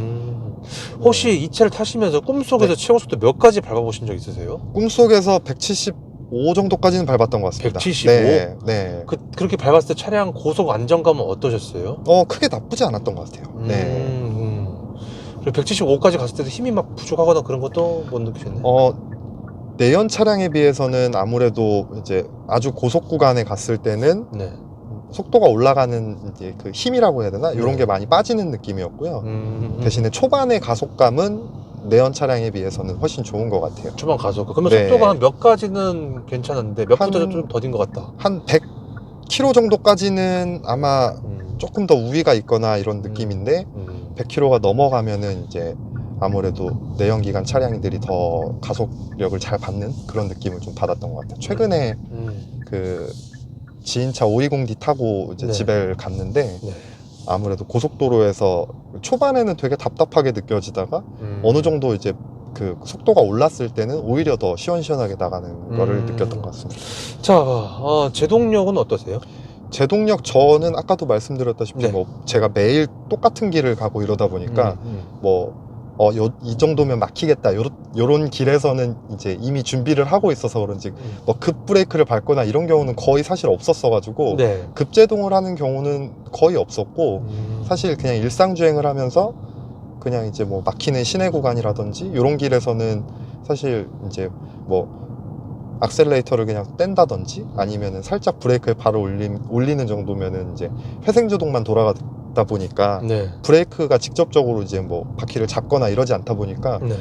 혹시 이 차를 타시면서 꿈속에서 최고 속도 몇 가지 밟아보신 적 있으세요?
꿈속에서 175 정도까지는 밟았던 것 같습니다.
175?
네, 네.
그렇게 밟았을 때 차량 고속 안정감은 어떠셨어요?
크게 나쁘지 않았던 것 같아요. 네.
그리고 175까지 갔을 때도 힘이 막 부족하거나 그런 것도 못 느끼셨나요?
내연 차량에 비해서는 아무래도 이제 아주 고속 구간에 갔을 때는
네.
속도가 올라가는 이제 그 힘이라고 해야 되나? 이런
네.
게 많이 빠지는 느낌이었고요. 대신에 초반의 가속감은 내연 차량에 비해서는 훨씬 좋은 것 같아요.
초반 가속. 그러면
네.
속도가 한 몇 가지는 괜찮은데 몇
한-
분도 좀 더딘 것 같다.
한 100km 정도까지는 아마 조금 더 우위가 있거나 이런 느낌인데 100km가 넘어가면은 이제 아무래도 내연기관 차량들이 더 가속력을 잘 받는 그런 느낌을 좀 받았던 것 같아요. 최근에 그 지인차 520D 타고 이제
네.
집에 갔는데
네.
아무래도 고속도로에서 초반에는 되게 답답하게 느껴지다가 어느 정도 이제 그 속도가 올랐을 때는 오히려 더 시원시원하게 나가는 거를 느꼈던 것 같습니다.
자, 제동력은 어떠세요?
제동력 저는 아까도 말씀드렸다시피
네.
뭐 제가 매일 똑같은 길을 가고 이러다 보니까 뭐 이 정도면 막히겠다 요런 길에서는 이제 이미 준비를 하고 있어서 그런지 뭐 급 브레이크를 밟거나 이런 경우는 거의 사실 없었어 가지고
네.
급제동을 하는 경우는 거의 없었고 사실 그냥 일상 주행을 하면서 그냥 이제 뭐 막히는 시내 구간이라든지 요런 길에서는 사실 이제 뭐 악셀레이터를 그냥 뗀다든지 아니면은 살짝 브레이크를 바로 올리는 정도면은 이제 회생제동만 돌아가다 보니까
네.
브레이크가 직접적으로 이제 뭐 바퀴를 잡거나 이러지 않다 보니까
네.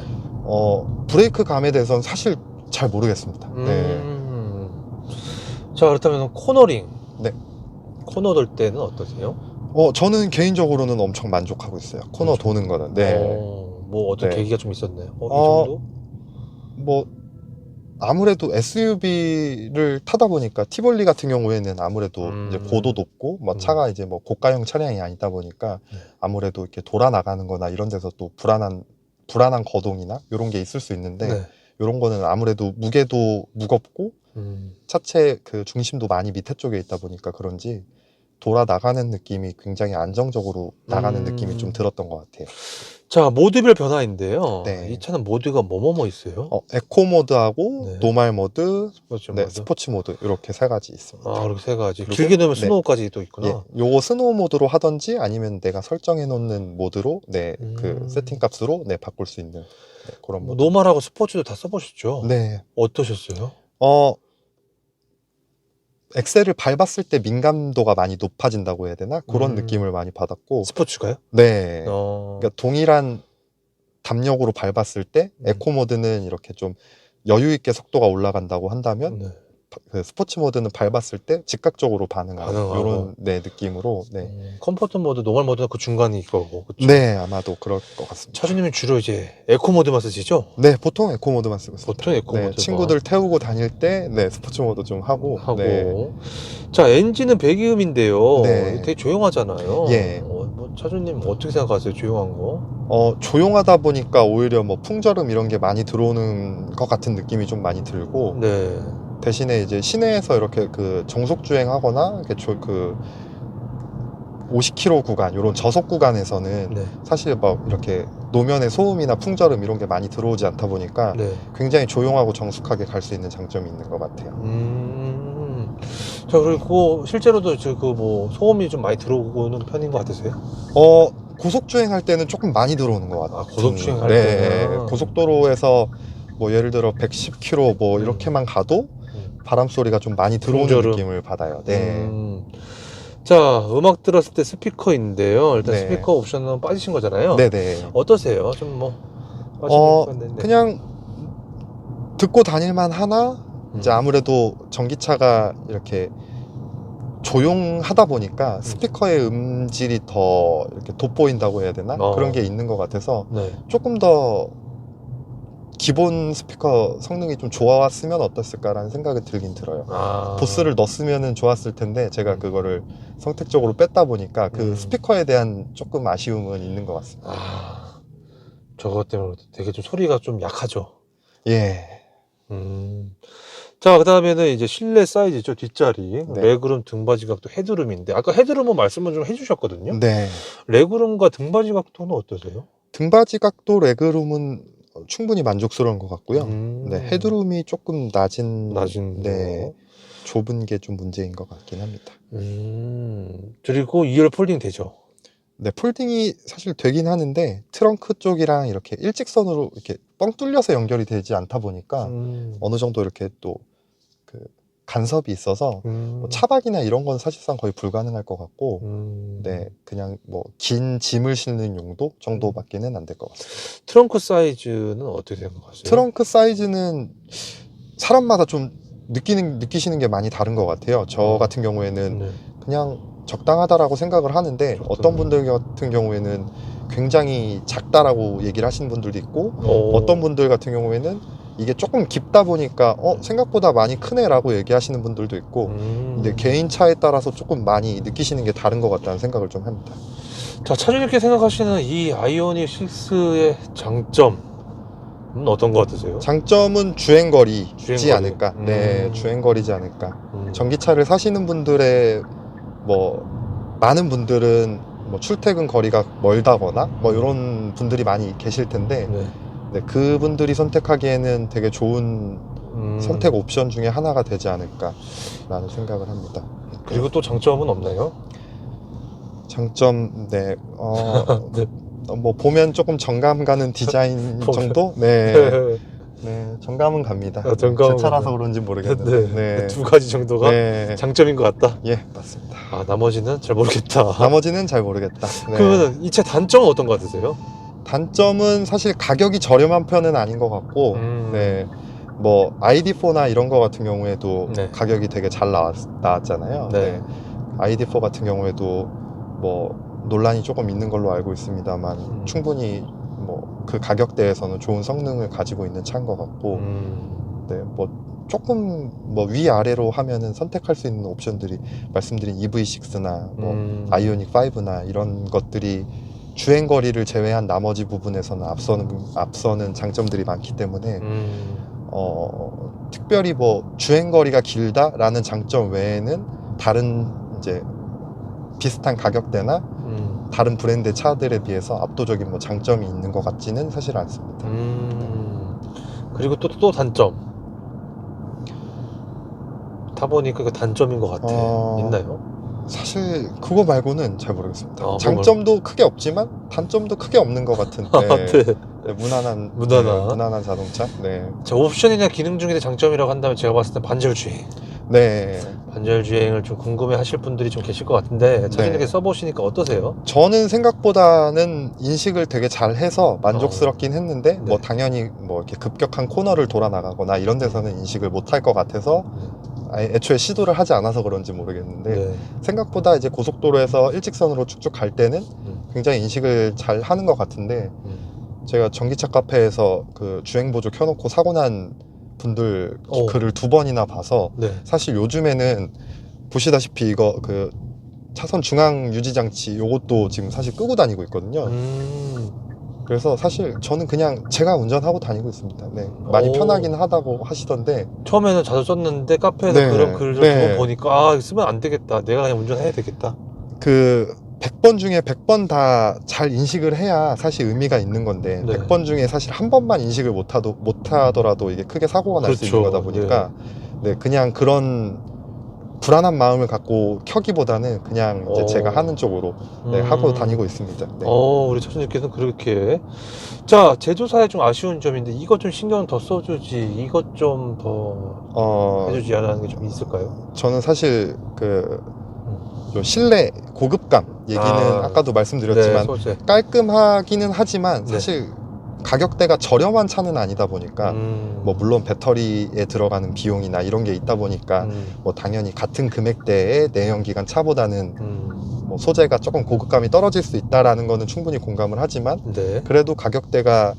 브레이크 감에 대해서는 사실 잘 모르겠습니다. 네.
자, 그렇다면 코너링.
네.
코너 돌 때는 어떠세요?
저는 개인적으로는 엄청 만족하고 있어요. 코너
그렇죠.
도는 거는. 네.
뭐 어떤
네.
계기가 좀 있었나요? 이 정도?
뭐 아무래도 SUV를 타다 보니까 티볼리 같은 경우에는 아무래도 이제 고도 높고 뭐 차가 이제 뭐 고가형 차량이 아니다 보니까 아무래도 이렇게 돌아 나가는 거나 이런 데서 또 불안한 거동이나 이런 게 있을 수 있는데
네.
이런 거는 아무래도 무게도 무겁고 차체 그 중심도 많이 밑에 쪽에 있다 보니까 그런지 돌아 나가는 느낌이 굉장히 안정적으로 나가는 느낌이 좀 들었던 것 같아요.
자, 모드별 변화인데요.
네.
이 차는 모드가 뭐뭐 있어요?
에코 모드하고
네.
노말 모드,
스포츠
네,
모드.
스포츠 모드 이렇게 세 가지 있습니다.
아, 그렇게 세 가지.
그리고-
길게 넣으면
네.
스노우까지 또 있구나.
예, 요거 스노우 모드로 하던지 아니면 내가 설정해 놓는 모드로 그 세팅 값으로 바꿀 수 있는 그런 모드.
노멀하고 스포츠도 다 써보셨죠?
네.
어떠셨어요?
엑셀을 밟았을 때 민감도가 많이 높아진다고 해야 되나? 그런 느낌을 많이 받았고.
스포츠가요?
네.
어.
그러니까 동일한 담력으로 밟았을 때 에코 모드는 이렇게 좀 여유 있게 속도가 올라간다고 한다면
네.
그 스포츠 모드는 밟았을 때 즉각적으로 반응하는
반응하고.
이런 느낌으로
컴포트 모드, 노멀 모드는 그 중간이 거고. 그쵸?
네, 아마도 그럴 것 같습니다.
차주님은 주로 이제 에코 모드만 쓰시죠?
네, 보통 에코 모드만 쓰고 있습니다.
보통 에코 모드.
친구들 태우고 다닐 때 스포츠 모드 좀 하고. 네.
자, 엔진은 배기음인데요.
네.
되게 조용하잖아요.
예.
뭐 차주님 어떻게 생각하세요? 조용한 거?
조용하다 보니까 오히려 뭐 풍절음 이런 게 많이 들어오는 것 같은 느낌이 좀 많이 들고.
네.
대신에 이제 시내에서 이렇게 그 정속 주행하거나 이렇게 그 50km 구간 이런 저속 구간에서는
네.
사실 막 이렇게 노면의 소음이나 풍절음 이런 게 많이 들어오지 않다 보니까
네.
굉장히 조용하고 정숙하게 갈 수 있는 장점이 있는 것 같아요.
자, 그리고 실제로도 뭐 소음이 좀 많이 들어오는 편인 것 같으세요?
고속 주행할 때는 조금 많이 들어오는 것 같아요.
고속 주행할
네,
때는?
고속도로에서 뭐 예를 들어 110km 뭐 이렇게만 가도 바람 소리가 좀 많이 들어오는
풍절음.
느낌을 받아요. 네.
자, 음악 들었을 때 스피커인데요. 일단
네.
스피커 옵션은 빠지신 거잖아요.
네네.
어떠세요? 좀 뭐 빠지신 것 같는데.
그냥 듣고 다닐만 하나? 이제 아무래도 전기차가 이렇게 조용하다 보니까 스피커의 음질이 더 이렇게 돋보인다고 해야 되나? 그런 게 있는 것 같아서
네.
조금 더 기본 스피커 성능이 좀 좋았으면 어땠을까라는 생각이 들긴 들어요. 보스를 넣었으면 좋았을 텐데 제가 그거를 선택적으로 뺐다 보니까 그 스피커에 대한 조금 아쉬움은 있는 것 같습니다.
저것 때문에 되게 좀 소리가 좀 약하죠.
예.
자, 그 다음에는 이제 실내 사이즈죠. 뒷자리.
네.
레그룸, 등받이 각도, 헤드룸인데 아까 헤드룸은 말씀을 좀 해주셨거든요.
네.
레그룸과 등받이 각도는 어떠세요?
등받이 각도 레그룸은 충분히 만족스러운 것 같고요. 네, 헤드룸이 조금 낮은
네,
좁은 게 좀 문제인 것 같긴 합니다.
그리고 2열 폴딩 되죠?
네, 폴딩이 사실 되긴 하는데 트렁크 쪽이랑 이렇게 일직선으로 이렇게 뻥 뚫려서 연결이 되지 않다 보니까 어느 정도 이렇게 또 그 간섭이 있어서 뭐 차박이나 이런 건 사실상 거의 불가능할 것 같고 네, 그냥 뭐 긴 짐을 실는 용도 정도밖에는 안 될 것 같습니다.
트렁크 사이즈는 어떻게 생각하세요?
트렁크 사이즈는 사람마다 좀 느끼시는 게 많이 다른 것 같아요. 저 같은 경우에는 그냥 적당하다라고 생각을 하는데 어떤 분들 같은 경우에는 굉장히 작다라고 얘기를 하시는 분들도 있고 어떤 분들 같은 경우에는 이게 조금 깊다 보니까 생각보다 많이 크네라고 얘기하시는 분들도 있고 근데 개인 차에 따라서 조금 많이 느끼시는 게 다른 것 같다는 생각을 좀 합니다.
자, 차주님께 생각하시는 이 아이오닉 6의 장점은 어떤 것 같으세요?
장점은 주행거리지
주행거리.
않을까. 네, 주행거리지 않을까. 전기차를 사시는 분들의 뭐 많은 분들은 뭐 출퇴근 거리가 멀다거나 뭐 이런 분들이 많이 계실 텐데 네, 그분들이 선택하기에는 되게 좋은 선택 옵션 중에 하나가 되지 않을까라는 생각을 합니다.
그리고 또 장점은 없나요?
장점, 네, 뭐 보면 조금 정감 가는 디자인 정도? 네, 네, 정감은 갑니다. 제 차라서 그런지 모르겠는데.
네. 두 가지 정도가 장점인 것 같다.
예, 맞습니다.
나머지는 잘 모르겠다.
나머지는 잘 모르겠다. 네.
그러면 이 차 단점은 어떤 것 같으세요?
단점은 사실 가격이 저렴한 편은 아닌 것 같고, 네, 뭐 ID4나 이런 거 같은 경우에도
네.
가격이 되게 잘 나왔잖아요.
네.
네. ID4 같은 경우에도 뭐 논란이 조금 있는 걸로 알고 있습니다만 충분히 뭐 그 가격대에서는 좋은 성능을 가지고 있는 차인 것 같고, 네, 뭐 조금 뭐 위아래로 하면은 선택할 수 있는 옵션들이 말씀드린 EV6나 뭐 아이오닉 5나 이런 것들이 주행 거리를 제외한 나머지 부분에서는 앞서는 장점들이 많기 때문에 특별히 뭐 주행 거리가 길다라는 장점 외에는 다른 이제 비슷한 가격대나 다른 브랜드 차들에 비해서 압도적인 뭐 장점이 있는 것 같지는 사실 않습니다.
그리고 또 단점 타보니까 그 단점인 것 같아. 있나요?
사실 그거 말고는 잘 모르겠습니다.
아,
장점도 크게 없지만 단점도 크게 없는 것 같은 네, 무난한 자동차. 네.
자, 옵션이나 기능 중에 장점이라고 한다면 제가 봤을 때 반절 주행.
네.
반절 주행을 좀 궁금해 하실 분들이 좀 계실 것 같은데 차주님께
네.
써보시니까 어떠세요?
저는 생각보다는 인식을 되게 잘 해서 만족스럽긴 했는데
네.
뭐 당연히 뭐 이렇게 급격한 코너를 돌아 나가거나 이런 데서는 인식을 못할 것 같아서 애초에 시도를 하지 않아서 그런지 모르겠는데
네.
생각보다 이제 고속도로에서 일직선으로 쭉쭉 갈 때는 굉장히 인식을 잘 하는 것 같은데 제가 전기차 카페에서 그 주행보조 켜놓고 사고 난 분들 글을 2번이나 봐서
네.
사실 요즘에는 보시다시피 이거 그 차선 중앙 유지 장치 요것도 지금 사실 끄고 다니고 있거든요. 그래서 사실 저는 그냥 제가 운전하고 다니고 있습니다. 네. 많이 편하긴 하다고 하시던데
처음에는 자주 썼는데 카페에서
네.
그런 글을
네.
두번 보니까 아 쓰면 안 되겠다. 내가 그냥 운전해야 되겠다.
그 100번 중에 100번 다 잘 인식을 해야 사실 의미가 있는 건데
네.
100번 중에 사실 한 번만 인식을 못하더라도 이게 크게 사고가 날 수 있는 거다 보니까 네, 그냥 그런 불안한 마음을 갖고 켜기보다는 그냥 이제 제가 하는 쪽으로 네, 하고 다니고 있습니다. 네.
우리 차주님께서는 그렇게. 자, 제조사에 좀 아쉬운 점인데 이것 좀 신경 더 써주지, 이것 좀 더 해주지 않는 게 좀 있을까요?
저는 사실 그 실내 고급감 얘기는 아까도 말씀드렸지만
네,
깔끔하기는 하지만 사실 가격대가 저렴한 차는 아니다 보니까 뭐 물론 배터리에 들어가는 비용이나 이런 게 있다 보니까 뭐 당연히 같은 금액대의 내연기관 차보다는 뭐 소재가 조금 고급감이 떨어질 수 있다라는 거는 충분히 공감을 하지만 그래도 가격대가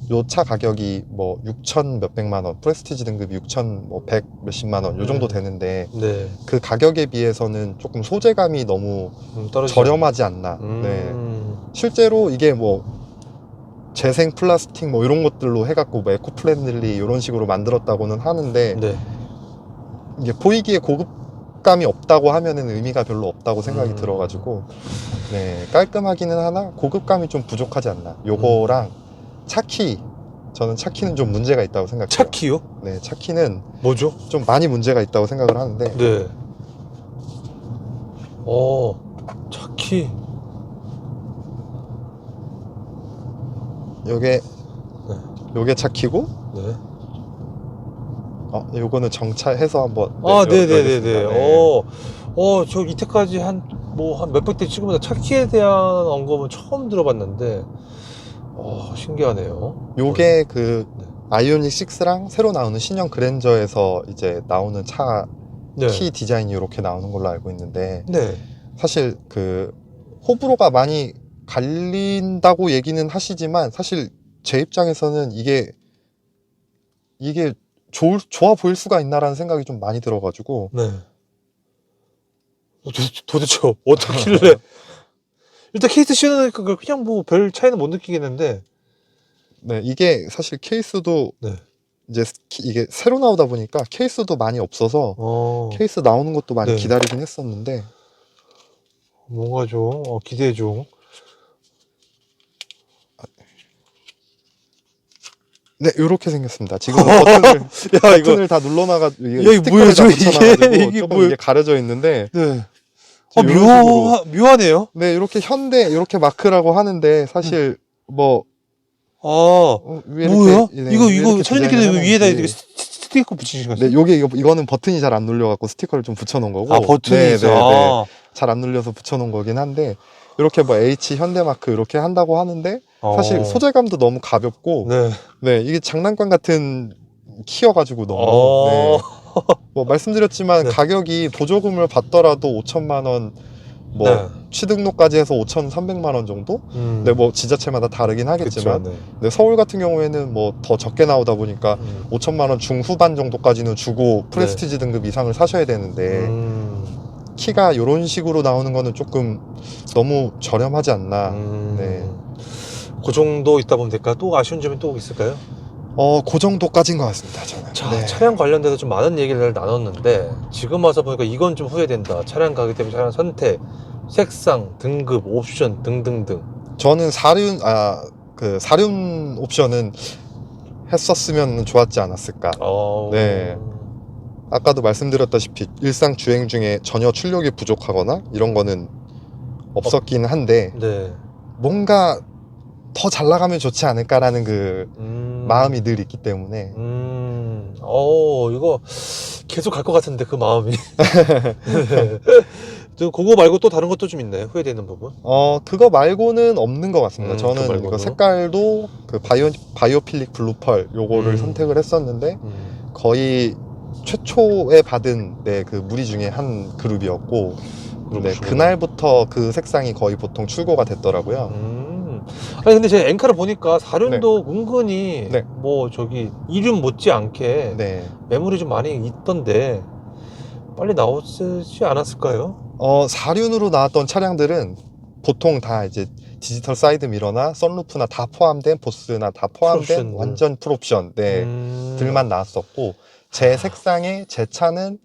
요 차 가격이 뭐 6천 몇백만 원, 프레스티지 등급이 6천 뭐 100 몇십만 원 요 정도 되는데 그 가격에 비해서는 조금 소재감이 너무 저렴하지 않나. 네. 실제로 이게 뭐 재생 플라스틱 뭐 이런 것들로 해갖고 뭐 에코 프렌들리 이런 식으로 만들었다고는 하는데 이게 보이기에 고급감이 없다고 하면은 의미가 별로 없다고 생각이 들어가지고 네, 깔끔하기는 하나 고급감이 좀 부족하지 않나. 요거랑 차키, 저는 차키는 좀 문제가 있다고 생각해요.
차키요?
네, 차키는
뭐죠?
좀 많이 문제가 있다고 생각을 하는데
네. 차키.
요게 차키고 요거는 정차해서 한번
네네네네. 저 이때까지 한 몇백 대 찍으면서 차키에 대한 언급은 처음 들어봤는데 신기하네요.
요게 그 아이오닉 6랑 새로 나오는 신형 그랜저에서 이제 나오는 차 키 디자인이 이렇게 나오는 걸로 알고 있는데 사실 그 호불호가 많이 갈린다고 얘기는 하시지만 사실 제 입장에서는 이게 좋아 보일 수가 있나라는 생각이 좀 많이 들어가지고
도대체 어떻길래 일단 케이스 씌우니까 그냥 뭐 별 차이는 못 느끼겠는데
이게 사실 케이스도 이제 이게 새로 나오다 보니까 케이스도 많이 없어서 케이스 나오는 것도 많이 기다리긴 했었는데
뭔가 좀 기대 중.
네, 요렇게 생겼습니다. 지금 버튼을 다 눌러놔가지고
이게 뭐예요?
이게 조금 이게 가려져 있는데
묘하네요.
네, 이렇게 현대 이렇게 마크라고 하는데 사실 뭐
뭐야? 이거 차주님께서 위에다 이렇게 스티커 붙이신 거죠?
네, 이거는 버튼이 잘 안 눌려갖고 스티커를 좀 붙여놓은 거고.
버튼이 있어.
잘 안 눌려서 붙여놓은 거긴 한데 이렇게 뭐 H 현대마크 이렇게 한다고 하는데 사실 소재감도 너무 가볍고
네.
네, 이게 장난감 같은 키여가지고 너무 네. 뭐 말씀드렸지만
네.
가격이 보조금을 받더라도 5천만 원, 뭐
네.
취등록까지 해서 5,300만 원 정도? 네, 뭐 지자체마다 다르긴 하겠지만
그쵸, 네.
네, 서울 같은 경우에는 뭐 더 적게 나오다 보니까 5천만 원 중후반 정도까지는 주고 프레스티지 등급 이상을 사셔야 되는데 키가 이런 식으로 나오는 거는 조금 너무 저렴하지 않나. 네.
그 정도 있다 보면 될까? 또 아쉬운 점이 또 있을까요?
그 정도까지인 것 같습니다, 저는.
자,
네.
차량 관련돼서 좀 많은 얘기를 나눴는데 지금 와서 보니까 이건 좀 후회된다. 차량 가격 대비 차량 선택, 색상, 등급, 옵션 등등등.
저는 사륜 옵션은 했었으면 좋았지 않았을까. 네. 아까도 말씀드렸다시피 일상 주행 중에 전혀 출력이 부족하거나 이런 거는 없었긴 한데
네.
뭔가 더 잘 나가면 좋지 않을까라는 그 마음이 늘 있기 때문에
이거 계속 갈 것 같은데 그 마음이. 네. 그거 말고 또 다른 것도 좀 있나요? 후회되는 부분?
그거 말고는 없는 것 같습니다. 저는
말고는?
이거 색깔도 그 바이오필릭 블루펄 요거를 선택을 했었는데 거의 최초에 받은 네, 그 무리 중에 한 그룹이었고 네, 그날부터 그 색상이 거의 보통 출고가 됐더라고요.
아니 근데 제 엔카를 보니까 사륜도 은근히
네.
뭐 저기 이륜 못지않게
네.
매물이 좀 많이 있던데 빨리 나오지 않았을까요?
사륜으로 나왔던 차량들은 보통 다 이제 디지털 사이드 미러나 선루프나 다 포함된 보스나 다 포함된
풀옵션들.
완전 풀옵션 네, 들만 나왔었고 제 색상에 제 차는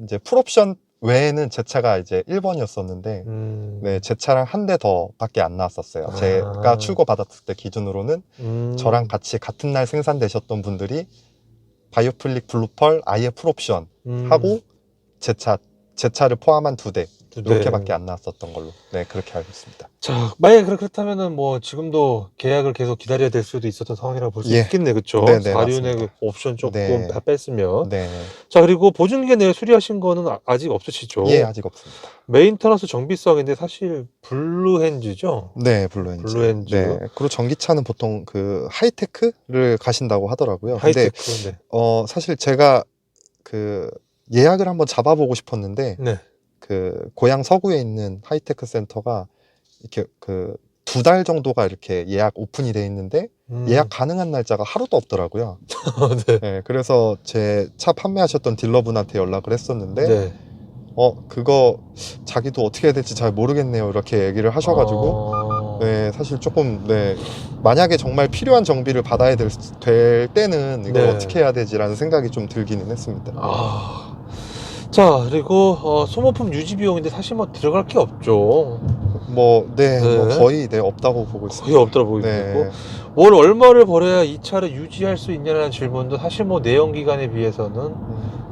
이제 풀옵션 외에는 제 차가 이제 1번이었었는데 네, 제 차랑 한 대 더 밖에 안 나왔었어요. 제가 출고 받았을 때 기준으로는 저랑 같이 같은 날 생산되셨던 분들이 바이오필릭 블루펄 아예 풀옵션 하고 제 차를 포함한 두 대 이렇게밖에 안 나왔었던 걸로 네, 그렇게 알고 있습니다.
자, 만약에 그렇다면은 뭐 지금도 계약을 계속 기다려야 될 수도 있었던 상황이라고 볼 수
예.
있겠네, 그쵸?
네네,
사륜의
맞습니다.
그 옵션 조금
네.
다 뺐으면.
네.
자, 그리고 보증기간 내에 수리하신 거는 아직 없으시죠?
예, 아직 없습니다.
메인터넌스 정비성인데 사실 블루핸즈죠?
네, 블루엔즈.
블루엔즈.
네. 그리고 전기차는 보통 그 하이테크를 가신다고 하더라고요. 근데
하이테크. 네.
사실 제가 그 예약을 한번 잡아보고 싶었는데
네.
그 고향 서구에 있는 하이테크 센터가 이렇게 그 2달 정도가 이렇게 예약 오픈이 돼 있는데 예약 가능한 날짜가 하루도 없더라고요.
네.
네, 그래서 제 차 판매하셨던 딜러분한테 연락을 했었는데
네.
그거 자기도 어떻게 해야 될지 잘 모르겠네요. 이렇게 얘기를 하셔가지고 네, 사실 조금 네, 만약에 정말 필요한 정비를 받아야 될 때는 이걸
네.
어떻게 해야 되지라는 생각이 좀 들기는 했습니다.
자, 그리고 소모품 유지 비용인데 사실 뭐 들어갈 게 없죠.
뭐 거의 네, 없다고 보고
거의
있습니다.
없더라 보이고
네.
월 얼마를 벌어야 이 차를 유지할 수 있냐는 질문도 사실 뭐 내연 기간에 비해서는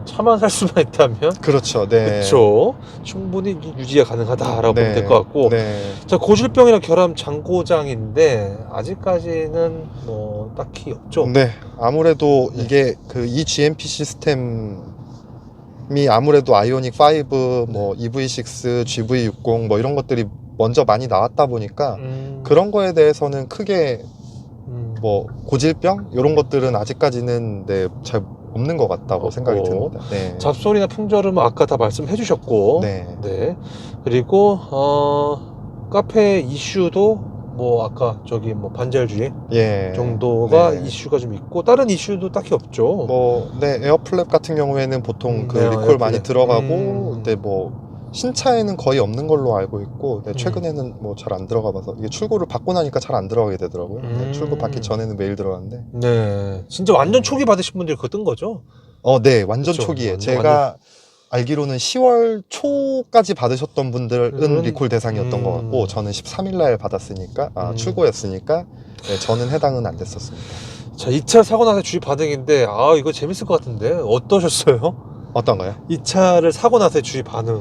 차만 살 수만 있다면
그렇죠. 네.
그렇죠. 충분히 유지가 가능하다라고
네.
보면 될 것 같고
네.
자, 고질병이랑 결함 장고장인데 아직까지는 뭐 딱히 없죠.
네. 아무래도
네.
이게 그 eGMP 시스템이 아무래도 아이오닉 5, 뭐 EV6, GV60 뭐 이런 것들이 먼저 많이 나왔다 보니까 그런 거에 대해서는 크게 뭐 고질병 이런 것들은 아직까지는 네, 잘 없는 것 같다고 생각이 듭니다. 네.
잡소리나 풍절음은 아까 다 말씀해 주셨고
네.
네. 그리고 카페 이슈도 뭐 아까 저기 뭐 반절주의
예.
정도가
네.
이슈가 좀 있고 다른 이슈도 딱히 없죠.
뭐 네, 에어플랩 같은 경우에는 보통 그
네,
리콜 많이
에어플랩.
들어가고 근데 뭐 신차에는 거의 없는 걸로 알고 있고 네, 최근에는 뭐 잘 안 들어가 봐서 이게 출고를 받고 나니까 잘 안 들어가게 되더라고요. 네, 출고 받기 전에는 매일 들어갔는데
네, 진짜 완전 초기 받으신 분들이 그거 뜬 거죠?
네, 완전
그쵸,
초기에
완전,
제가 알기로는 10월 초까지 받으셨던 분들은 리콜 대상이었던 것 같고 저는 13일 날 받았으니까 출고였으니까 네, 저는 해당은 안 됐었습니다.
자, 이 차 사고 나서 주위 반응인데 이거 재밌을 것 같은데 어떠셨어요?
어떤가요?
이 차를 사고 나서의 주위 반응.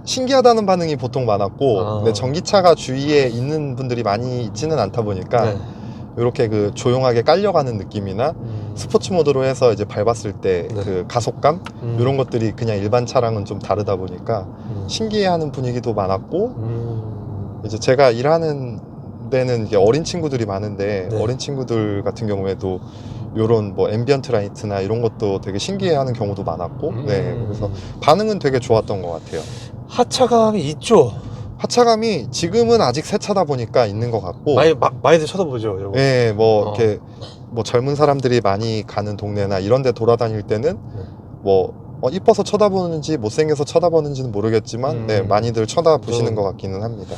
신기하다는 반응이 보통 많았고 근데 전기차가 주위에 있는 분들이 많이 있지는 않다 보니까
네.
이렇게 그 조용하게 깔려가는 느낌이나 스포츠 모드로 해서 이제 밟았을 때
네.
그 가속감 이런 것들이 그냥 일반 차랑은 좀 다르다 보니까 신기해하는 분위기도 많았고 이제 제가 일하는 데는 이게 어린 친구들이 많은데
네.
어린 친구들 같은 경우에도 요런 뭐 앰비언트 라이트나 이런 것도 되게 신기해하는 경우도 많았고 네, 그래서 반응은 되게 좋았던 것 같아요.
하차감이 있죠.
하차감이 지금은 아직 새 차다 보니까 있는 것 같고
많이들 쳐다보죠. 이러고.
네, 뭐 이렇게 뭐 젊은 사람들이 많이 가는 동네나 이런 데 돌아다닐 때는 뭐 이뻐서 쳐다보는지 못생겨서 쳐다보는지는 모르겠지만 네, 많이들 쳐다보시는 것 같기는 합니다.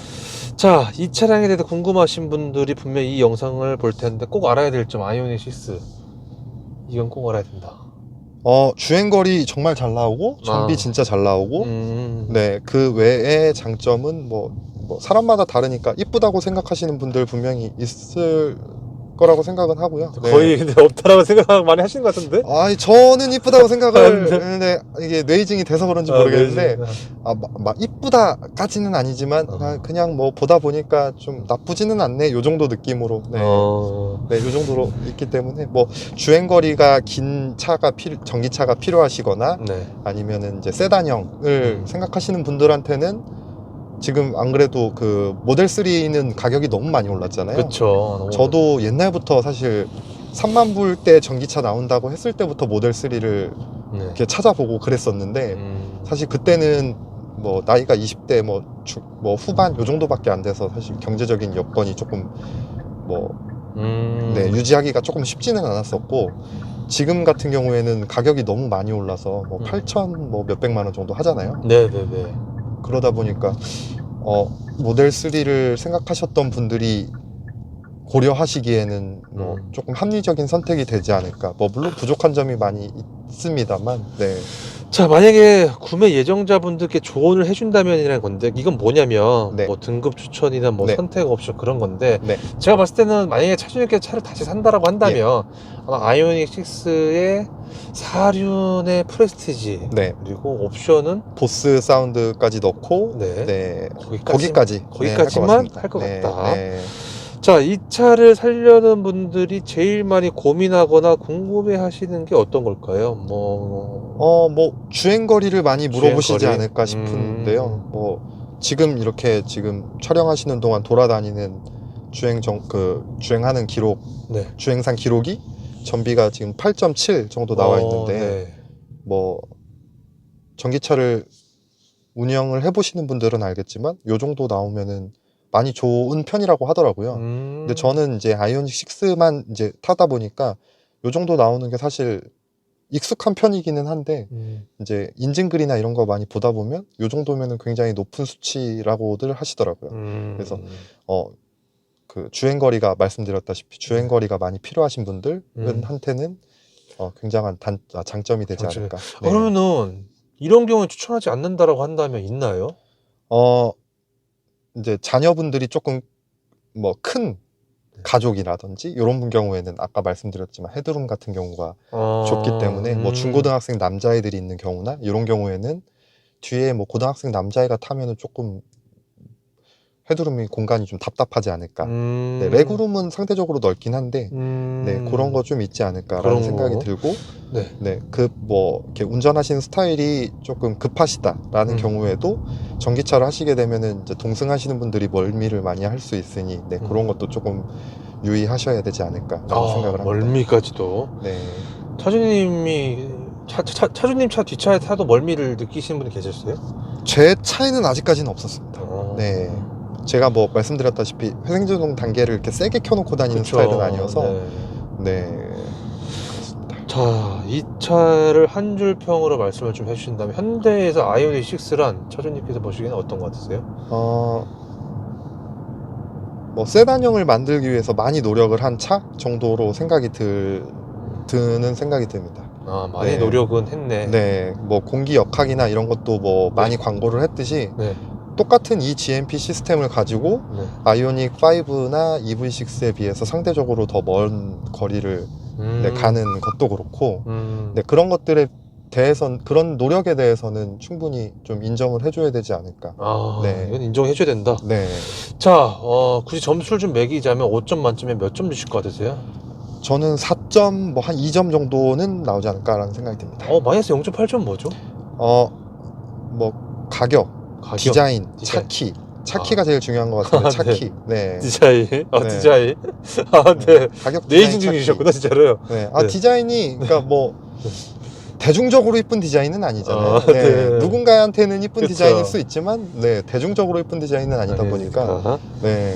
자, 이 차량에 대해서 궁금하신 분들이 분명히 이 영상을 볼 텐데 꼭 알아야 될 점, 아이오닉 6 이건 꼭 알아야 된다.
주행거리 정말 잘 나오고 전비 진짜 잘 나오고 네, 그 외의 장점은 뭐 사람마다 다르니까 이쁘다고 생각하시는 분들 분명히 있을 거라고 생각은 하고요. 네.
거의 근데 없다라고 생각 많이 하시는 것 같은데?
저는 이쁘다고 생각을 했는데 이게 뇌이징이 돼서 그런지 모르겠는데 막 이쁘다까지는 아니지만 그냥 뭐 보다 보니까 좀 나쁘지는 않네 요 정도 느낌으로 네, 요 정도로 있기 때문에 뭐 주행거리가 긴 차가 전기차가 필요하시거나
네.
아니면은 이제 세단형을 생각하시는 분들한테는 지금 안 그래도 그 모델 3는 가격이 너무 많이 올랐잖아요.
그렇죠.
저도 옛날부터 사실 3만 불대 전기차 나온다고 했을 때부터 모델 3를 이렇게 찾아보고 그랬었는데 사실 그때는 뭐 나이가 20대 뭐 후반 요 정도밖에 안 돼서 사실 경제적인 여건이 조금 네, 유지하기가 조금 쉽지는 않았었고 지금 같은 경우에는 가격이 너무 많이 올라서 뭐 8천 뭐 몇백만 원 정도 하잖아요.
네네네.
그러다 보니까 모델 3를 생각하셨던 분들이 고려하시기에는 뭐 조금 합리적인 선택이 되지 않을까. 뭐 물론 부족한 점이 많이 있습니다만. 네.
자, 만약에 구매 예정자분들께 조언을 해준다면이라는 건데 이건 뭐냐면
네.
뭐 등급 추천이나 뭐
네.
선택 옵션 그런 건데
네.
제가 봤을 때는 만약에 차주님께 차를 다시 산다라고 한다면 아마 아이오닉 6의 4륜의 프레스티지
네.
그리고 옵션은
보스 사운드까지 넣고
네.
네.
거기까지만 할 것
네.
같다.
네.
자, 이 차를 사려는 분들이 제일 많이 고민하거나 궁금해 하시는 게 어떤 걸까요?
뭐 주행거리를 많이 물어보시지
주행거리?
않을까 싶은데요. 뭐 지금 이렇게 지금 촬영하시는 동안 돌아다니는 주행하는 기록,
네.
주행상 기록이 전비가 지금 8.7 정도 나와 있는데
네.
뭐 전기차를 운영을 해보시는 분들은 알겠지만 요 정도 나오면은 많이 좋은 편이라고 하더라고요. 근데 저는 이제 아이오닉 6만 이제 타다 보니까 요 정도 나오는 게 사실 익숙한 편이기는 한데 이제 인증글이나 이런 거 많이 보다 보면 요 정도면은 굉장히 높은 수치라고들 하시더라고요. 그래서 그 주행거리가 말씀드렸다시피 주행거리가 많이 필요하신 분들한테는 굉장한 장점이 되지 않을까. 네.
그러면은 이런 경우에 추천하지 않는다라고 한다면 있나요?
이제 자녀분들이 조금 뭐 큰 가족이라든지 이런 경우에는 아까 말씀드렸지만 헤드룸 같은 경우가 좋기 때문에 뭐 중고등학생 남자애들이 있는 경우나 이런 경우에는 뒤에 뭐 고등학생 남자애가 타면은 조금 헤드룸이 공간이 좀 답답하지 않을까. 네, 레그룸은 상대적으로 넓긴 한데 네, 그런 거 좀 있지 않을까라는 생각이 들고 네, 이렇게 운전하시는 스타일이 조금 급하시다라는 경우에도 전기차를 하시게 되면은 이제 동승하시는 분들이 멀미를 많이 할 수 있으니 네, 그런 것도 조금 유의하셔야 되지 않을까라는 생각을 합니다.
멀미까지도.
네.
차주님이 차주님 차 뒷차에 타도 멀미를 느끼시는 분이 계셨어요?
제 차에는 아직까지는 없었습니다. 네. 제가 뭐 말씀드렸다시피 회생제동 단계를 이렇게 세게 켜놓고 다니는 스타일은 아니어서 네. 그렇습니다.
자, 이 차를 한 줄 평으로 말씀을 좀 해주신다면 현대에서 아이오닉 6란 차주님께서 보시기에는 어떤 것 같으세요?
뭐 세단형을 만들기 위해서 많이 노력을 한 차 정도로 생각이 드는 생각이 듭니다.
많이
네.
노력은 했네.
네, 뭐 공기 역학이나 이런 것도 뭐 많이 광고를 했듯이 똑같은 이 GMP 시스템을 가지고 아이오닉 5나 EV6에 비해서 상대적으로 더 먼 거리를 가는 것도 그렇고 네, 그런 것들에 대해서는 그런 노력에 대해서는 충분히 좀 인정을 해줘야 되지 않을까. 네.
이건 인정해줘야 된다.
네.
자, 굳이 점수를 좀 매기자면 5점 만점에 몇 점 주실 것 같으세요?
저는 4점 뭐 한 2점 정도는 나오지 않을까라는 생각이 듭니다.
마이너스 0.8점 뭐죠?
뭐 가격, 디자인, 차키가 제일 중요한 것 같은데. 차키. 네.
디자인.
네.
디자인.
네. 가격,
네이징 중이셨구나, 진짜로요.
네.
네.
디자인이 그러니까 뭐 대중적으로 이쁜 디자인은 아니잖아요.
네.
누군가한테는 이쁜
그쵸.
디자인일 수 있지만, 네, 대중적으로 이쁜 디자인은 아니다 보니까. 네.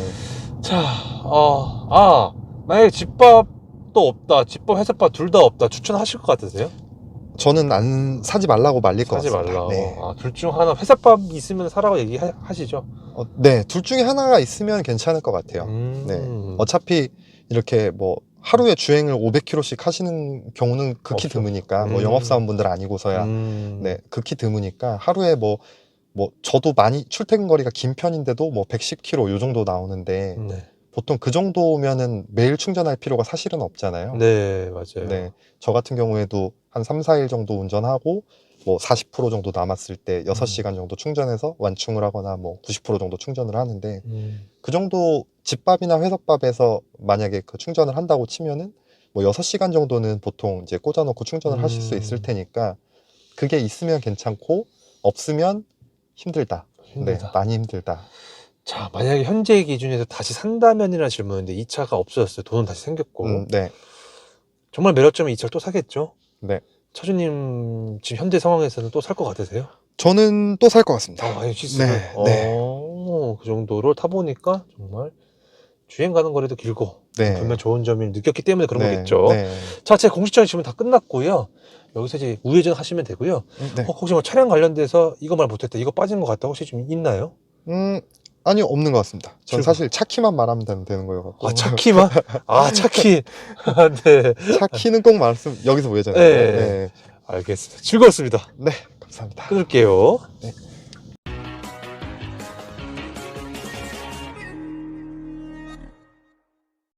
자, 만약에 집밥도 없다, 집밥, 회사밥 둘 다 없다, 추천하실 것 같으세요?
저는 안 사지 말라고 말릴 것
사지
같습니다.
말라고.
네.
둘 중 하나, 회사밥 있으면 사라고 얘기하시죠?
네, 둘 중에 하나가 있으면 괜찮을 것 같아요. 네. 어차피 이렇게 뭐 하루에 주행을 500km씩 하시는 경우는 극히
없죠.
드무니까, 뭐 영업사원분들 아니고서야, 네, 극히 드무니까 하루에 뭐 저도 많이 출퇴근 거리가 긴 편인데도 뭐 110km 요 정도 나오는데,
네.
보통 그 정도면은 매일 충전할 필요가 사실은 없잖아요.
네, 맞아요.
네, 저 같은 경우에도 한 3, 4일 정도 운전하고 뭐 40% 정도 남았을 때 6시간 정도 충전해서 완충을 하거나 뭐 90% 정도 충전을 하는데, 그 정도 집밥이나 회사밥에서 만약에 그 충전을 한다고 치면은 뭐 6시간 정도는 보통 이제 꽂아놓고 충전을 하실 수 있을 테니까, 그게 있으면 괜찮고 없으면 힘들다. 네, 많이 힘들다.
자, 만약에 현재 기준에서 다시 산다면이라는 질문인데, 이 차가 없어졌어요. 돈은 다시 생겼고.
네.
정말 매력점은 이 차를 또 사겠죠?
네.
차주님, 지금 현재 상황에서는 또 살 것 같으세요?
저는 또 살 것 같습니다.
실수를.
네, 네.
그 정도를 타보니까 정말 주행 가는 거리도 길고,
네.
분명 좋은 점을 느꼈기 때문에 그런
네,
거겠죠.
네.
자, 제 공식적인 질문 다 끝났고요. 여기서 이제 우회전 하시면 되고요.
네.
혹시 뭐 차량 관련돼서 이거 말 못했다, 이거 빠진 것 같다, 혹시 좀 있나요?
아니요, 없는 것 같습니다. 전
출구.
사실 차키만 말하면 되는 거예요. 갖고.
차키만? 차키. 네.
차키는 꼭 여기서 우회전해요.
네.
네.
알겠습니다. 즐거웠습니다.
네, 감사합니다.
끊을게요.
네.